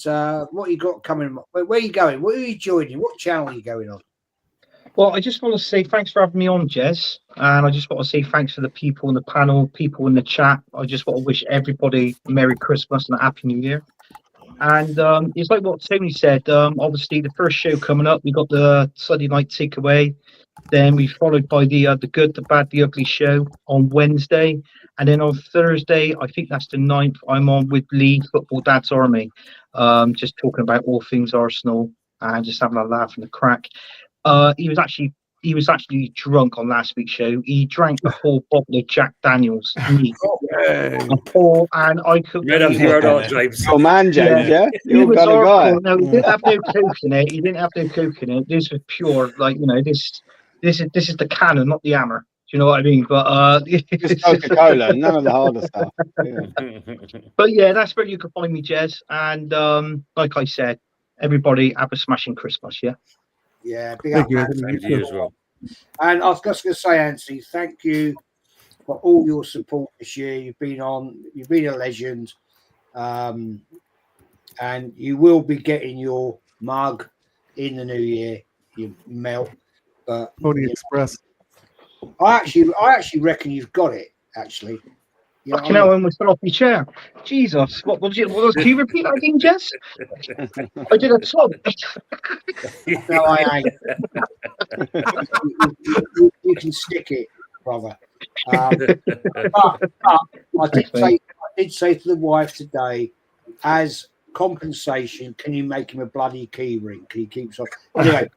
what you got coming? Where are you going? What are you joining? What channel are you going on? Well, I just want to say thanks for having me on, Jez. And I just want to say thanks to the people in the panel, people in the chat. I just want to wish everybody a Merry Christmas and a Happy New Year. And it's like what Tony said. Obviously, the first show coming up, we got the Sunday night takeaway. Then we followed by the Good, the Bad, the Ugly show on Wednesday. And then on Thursday, I think that's the 9th, I'm on with Lee, Football Dad's Army, just talking about all things Arsenal and just having a laugh and a crack. He was actually drunk on last week's show. He drank the whole bottle of Jack Daniels. And I could. Right up your own, James. Oh man, James, yeah. He was hardcore. No, he didn't have no coke in it. He didn't have no coke in it. This was pure, this is the cannon, not the hammer. Do you know what I mean? But just Coca-Cola, none of the harder stuff. Yeah. But yeah, that's where you can find me, Jez. And like I said, everybody have a smashing Christmas, yeah. Yeah, big up, Thank you as well. And I was just going to say, Anthony, thank you for all your support this year. You've been a legend, and you will be getting your mug in the new year. You melt, but Pony Express. I actually reckon you've got it. Actually, you know Fucking what I hell, mean? I almost fell off my chair. Jesus, what was it? Can you repeat that again, Jess? I did a song. No, I ain't. You can stick it, brother. But I did say to the wife today, as compensation, can you make him a bloody key ring? He keeps on. Anyway,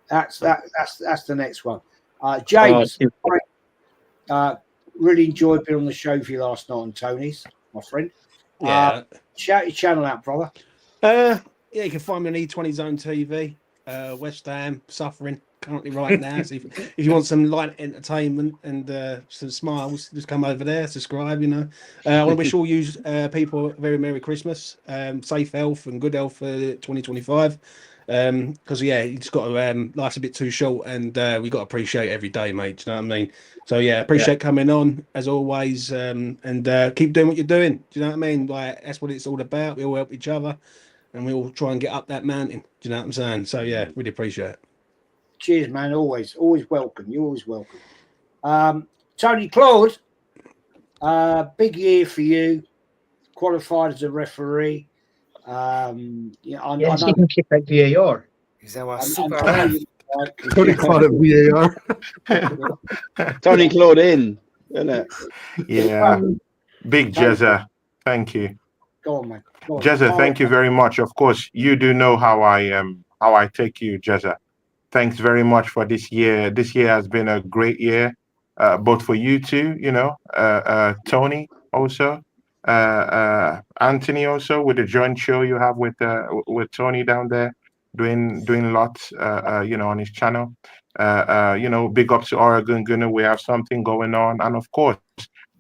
that's the next one. James, really enjoyed being on the show for you last night on Tony's, my friend. Yeah. Shout your channel out, brother. Yeah, you can find me on E20 Zone TV. West Ham suffering currently right now. So if you want some light entertainment and some smiles, just come over there, subscribe. You know, I want to wish all you people a very Merry Christmas, safe health and good health for 2025. Because you just got to life's a bit too short, and we got to appreciate every day, mate. Do you know what I mean? So appreciate coming on as always, and keep doing what you're doing. Do you know what I mean? Like that's what it's all about. We all help each other, and we all try and get up that mountain. Do you know what I'm saying? So really appreciate it. Cheers, man. Always welcome. You're always welcome. Tony Claude, big year for you. Qualified as a referee. I you can kick out VAR. Is that what Tony called it VAR. Tony Claude in, isn't it? Yeah. Big Jezza. Thank you. Go on, man. Jezza, thank you very much. Of course, you do know how I take you, Jezza. Thanks very much for this year. This year has been a great year, both for you two, Tony also, Anthony also, with the joint show you have with Tony down there, doing lots, on his channel. Big ups to Oregon Gunner. We have something going on, and of course,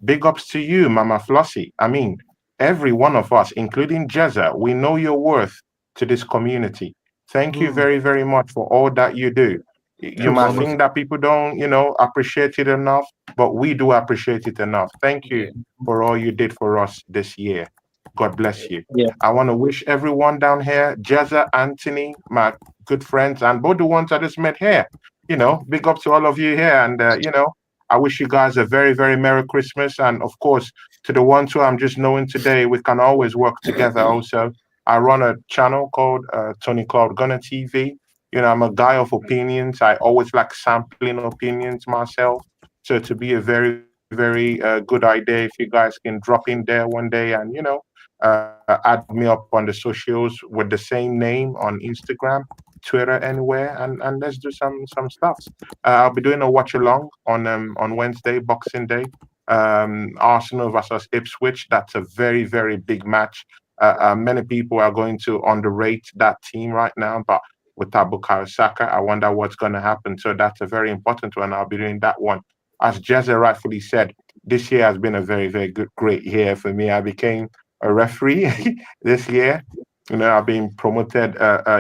big ups to you, Mama Flossie. I mean, every one of us, including Jezza, we know your worth to this community. Thank you very, very much for all that you do. You might think that people don't, appreciate it enough, but we do appreciate it enough. Thank you for all you did for us this year. God bless you. Yeah. I want to wish everyone down here, Jezza, Anthony, my good friends, and both the ones I just met here, big up to all of you here. And, I wish you guys a very, very Merry Christmas. And of course, to the ones who I'm just knowing today, we can always work together also. I run a channel called Tony Cloud Gunner TV. I'm a guy of opinions. I always like sampling opinions myself. So to be a very, very good idea if you guys can drop in there one day and, add me up on the socials with the same name on Instagram, Twitter, anywhere, and let's do some stuff. I'll be doing a watch along on Wednesday, Boxing Day. Arsenal versus Ipswich. That's a very, very big match. Many people are going to underrate that team right now, but without Bukayo Saka, I wonder what's going to happen. So that's a very important one. I'll be doing that one. As Jezza rightfully said, this year has been a very, very great year for me. I became a referee this year. I've been promoted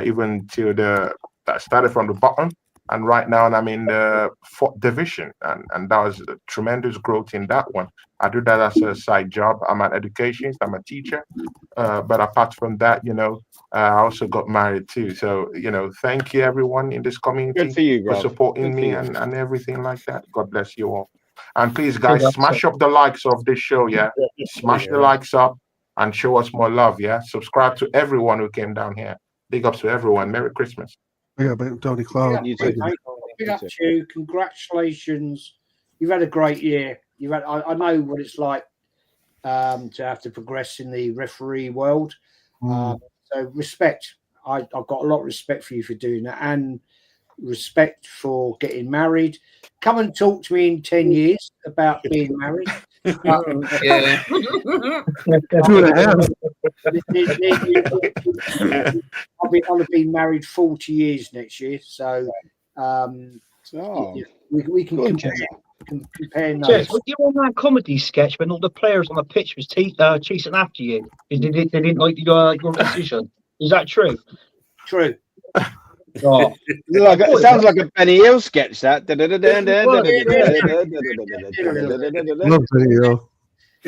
even to I started from the bottom, and right now I'm in the 4th division, and that was a tremendous growth in that one. I do that as a side job. I'm an educationist, I'm a teacher, but apart from that, I also got married too. So, thank you everyone in this community Good for you, for supporting me and everything like that. God bless you all. And please, guys, smash up the likes of this show, yeah? Smash the likes up and show us more love, yeah? Subscribe to everyone who came down here. Big ups to everyone. Merry Christmas. Yeah, but Tony Cloud. Big up to you. Congratulations. You've had a great year. I know what it's like to have to progress in the referee world. So respect. I've got a lot of respect for you for doing that, and respect for getting married. Come and talk to me in 10 years about being married. Yeah. 2.5. I'll have been married 40 years next year, so we can compare notes. Jez, were you on that comedy sketch when all the players on the pitch was chasing after you? They didn't like your decision. Is that true? True. Oh. It sounds like a Benny Hill sketch. That. Love video.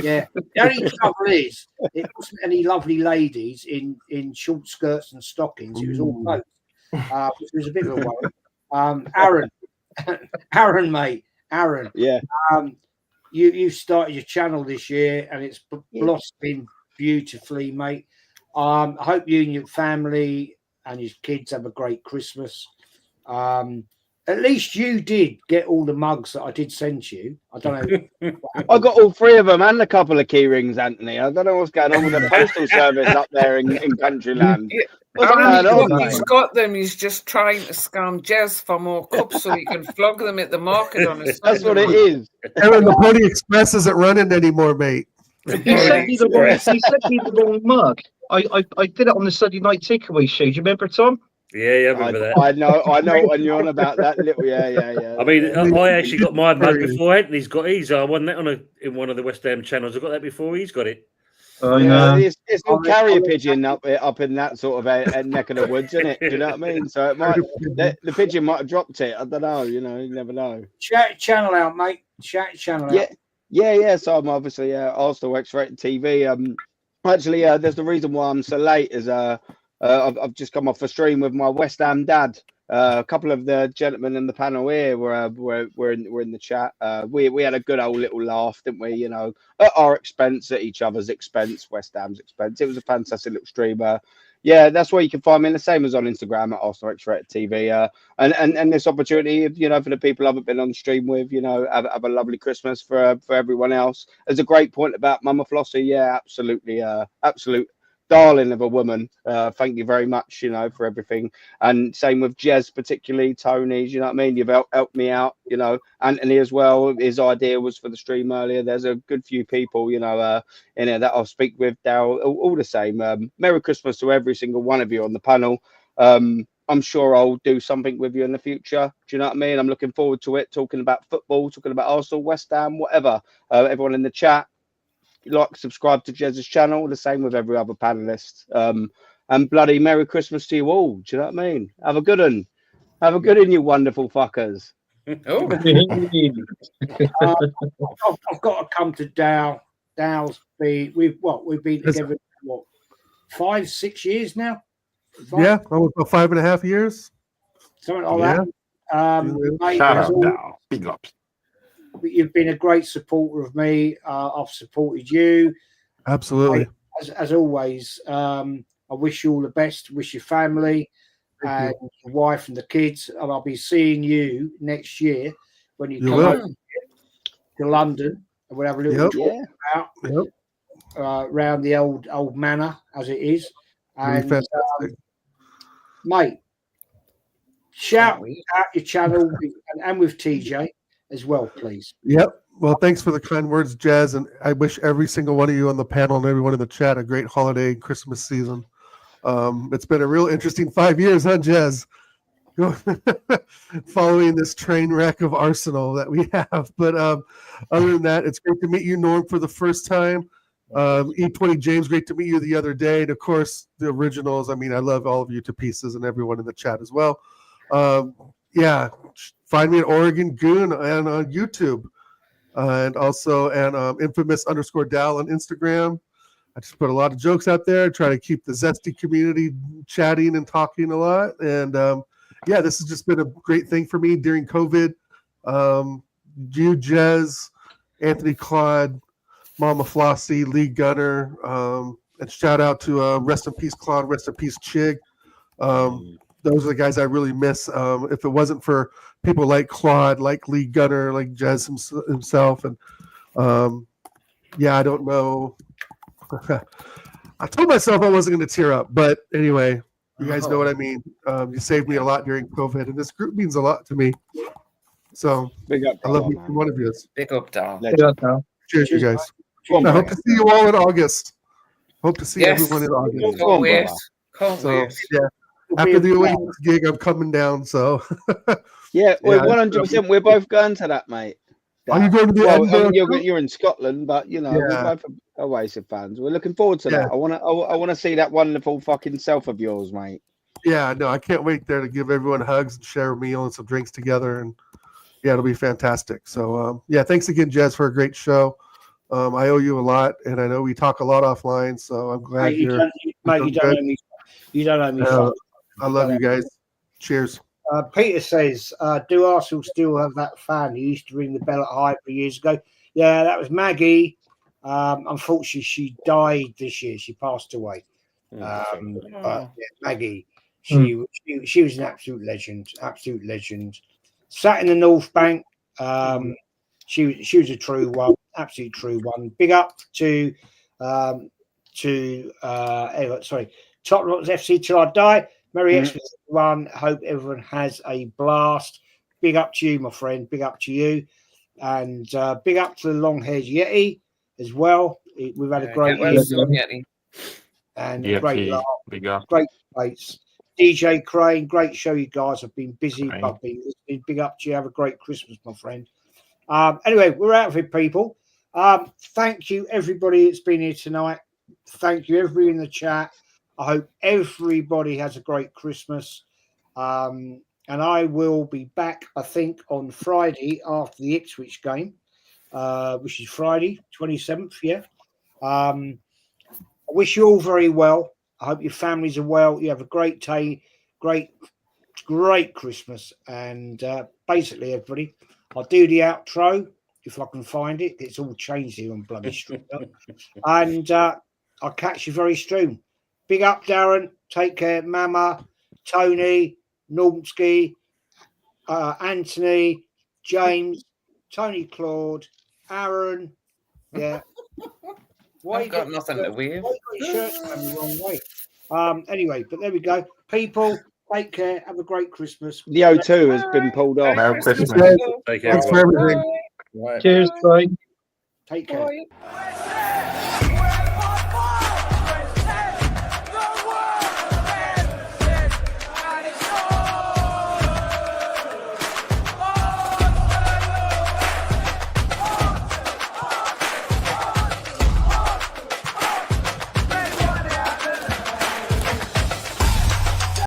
Yeah. The only trouble is, it wasn't any lovely ladies in short skirts and stockings. It was all blokes, which was a bit of a worry. Aaron, mate, Aaron. Yeah. You started your channel this year, and it's blossoming beautifully, mate. I hope you and your family and your kids have a great Christmas. At least you did get all the mugs that I did send you. I don't know. I got all 3 of them and a couple of key rings, Anthony. I don't know what's going on with the postal service up there in Countryland. What's going on, He's got them. He's just trying to scam Jez for more cups so he can flog them at the market on his. That's what it is. Aaron, the Pony Express isn't running anymore, mate. You sent me the wrong mug. I did it on the Sunday night takeaway show. Do you remember, Tom? Yeah, I remember that. I know what you're on about. That little, yeah. I mean, I actually got my mug before Anthony's got his. I won that in one of the West Ham channels. I got that before he's got it. It's all carrier pigeon up in that sort of a neck of the woods, isn't it? Do you know what I mean? So it might the pigeon might have dropped it. I don't know. You never know. Channel out, mate. Channel out. Yeah. So I'm obviously Arsenal X-rated TV. Actually, there's the reason why I'm so late is I've just come off a stream with my West Ham dad. A couple of the gentlemen in the panel here were in the chat. We had a good old little laugh, didn't we? At our expense, at each other's expense, West Ham's expense. It was a fantastic little stream. Yeah, that's where you can find me. And the same as on Instagram at Arsenal X-rated TV. And this opportunity, for the people I haven't been on stream with, have a lovely Christmas for everyone else. There's a great point about Mama Flossie. Yeah, absolutely, absolute darling of a woman. Thank you very much, for everything. And same with Jez, particularly Tony. You know what I mean? You've helped me out. Anthony as well. His idea was for the stream earlier. There's a good few people, in there that I'll speak with. Dal, all the same. Merry Christmas to every single one of you on the panel. I'm sure I'll do something with you in the future. Do you know what I mean? I'm looking forward to it. Talking about football, talking about Arsenal, West Ham, whatever. Everyone in the chat. Subscribe to Jez's channel, the same with every other panelist. And bloody Merry Christmas to you all. Do you know what I mean? Have a good one. Have a good one, you wonderful fuckers. I've got to come to Dal. Dal's we've been together 5-6 years now. Yeah, almost 5.5 years. Something like that. Mate, big ups. You've been a great supporter of me. I've supported you. Absolutely. As always, I wish you all the best. Wish your family and your wife and the kids. And I'll be seeing you next year when you come over to London. And we'll have a little talk about around the old manor as it is. And mate, shout out your channel and with TJ as well, please. Yep. Well, thanks for the kind words, Jez, and I wish every single one of you on the panel and everyone in the chat a great holiday and Christmas season. It's been a real interesting 5 years, huh, Jez? Following this train wreck of Arsenal that we have. But other than that, it's great to meet you, Norm, for the first time. E20 James, great to meet you the other day. And of course, the originals. I mean, I love all of you to pieces and everyone in the chat as well. Find me at Oregon Goon and on YouTube, and also infamous_Dal on Instagram. I just put a lot of jokes out there, try to keep the Zesty community chatting and talking a lot. And this has just been a great thing for me during COVID. You, Jez, Anthony, Claude, Mama Flossie, Lee Gunner, and shout out to rest in peace, Claude, rest in peace, Chig. Those are the guys I really miss. If it wasn't for people like Claude, like Lee Gunner, like Jez himself, and I don't know. I told myself I wasn't going to tear up, but anyway, you guys know what I mean. You saved me a lot during COVID, and this group means a lot to me. So big up, I love each one of you. Big up, Dal. Cheers, you guys. I hope to see you all in August. Hope to see everyone in August. Can't wait. Yeah. After the Olympics gig, I'm coming down. So, 100%. We're both going to that, mate. Are you going to the you're in Scotland, but we're both Oasis fans. We're looking forward to that. I want to see that wonderful fucking self of yours, mate. Yeah, no, I can't wait there to give everyone hugs and share a meal and some drinks together, and it'll be fantastic. So, thanks again, Jez, for a great show. I owe you a lot, and I know we talk a lot offline, so I'm glad you don't owe me. You don't owe me. I love you guys. Cheers. Peter says, do Arsenal still have that fan who used to ring the bell at Highbury years ago? Yeah, that was Maggie. Unfortunately, she died this year. She passed away. But yeah, Maggie, she was an absolute legend. Absolute legend. Sat in the North Bank. She was a true one. Absolute true one. Big up to Top Rockers FC till I die. Merry Xmas, everyone. Hope everyone has a blast. Big up to you, my friend. Big up to you. And big up to the long-haired Yeti as well. We've had a great year. Yeti. And Yeti, a great laugh. big up. Great debates. DJ Crane, great show, you guys. I've been busy, but I've been listening. Big up to you. Have a great Christmas, my friend. Anyway, we're out of it, people. Thank you, everybody that's been here tonight. Thank you, everybody in the chat. I hope everybody has a great Christmas. And I will be back, I think, on Friday after the Ipswich game, which is Friday, 27th. Yeah. I wish you all very well. I hope your families are well. You have a great day, great Christmas. And basically, everybody, I'll do the outro if I can find it. It's all changed here on Bloody Street. And I'll catch you very soon. Big up, Darren. Take care. Mama, Tony, Normsky, Anthony, James, Tony Claude, Aaron. Yeah. I've got nothing to wear. Why you got your shirts going the wrong way? Anyway, but there we go. People, take care. Have a great Christmas. The O2 has been pulled off. Merry Christmas. Take care. Thanks for everything. Right. Cheers, bye. Take care. Bye.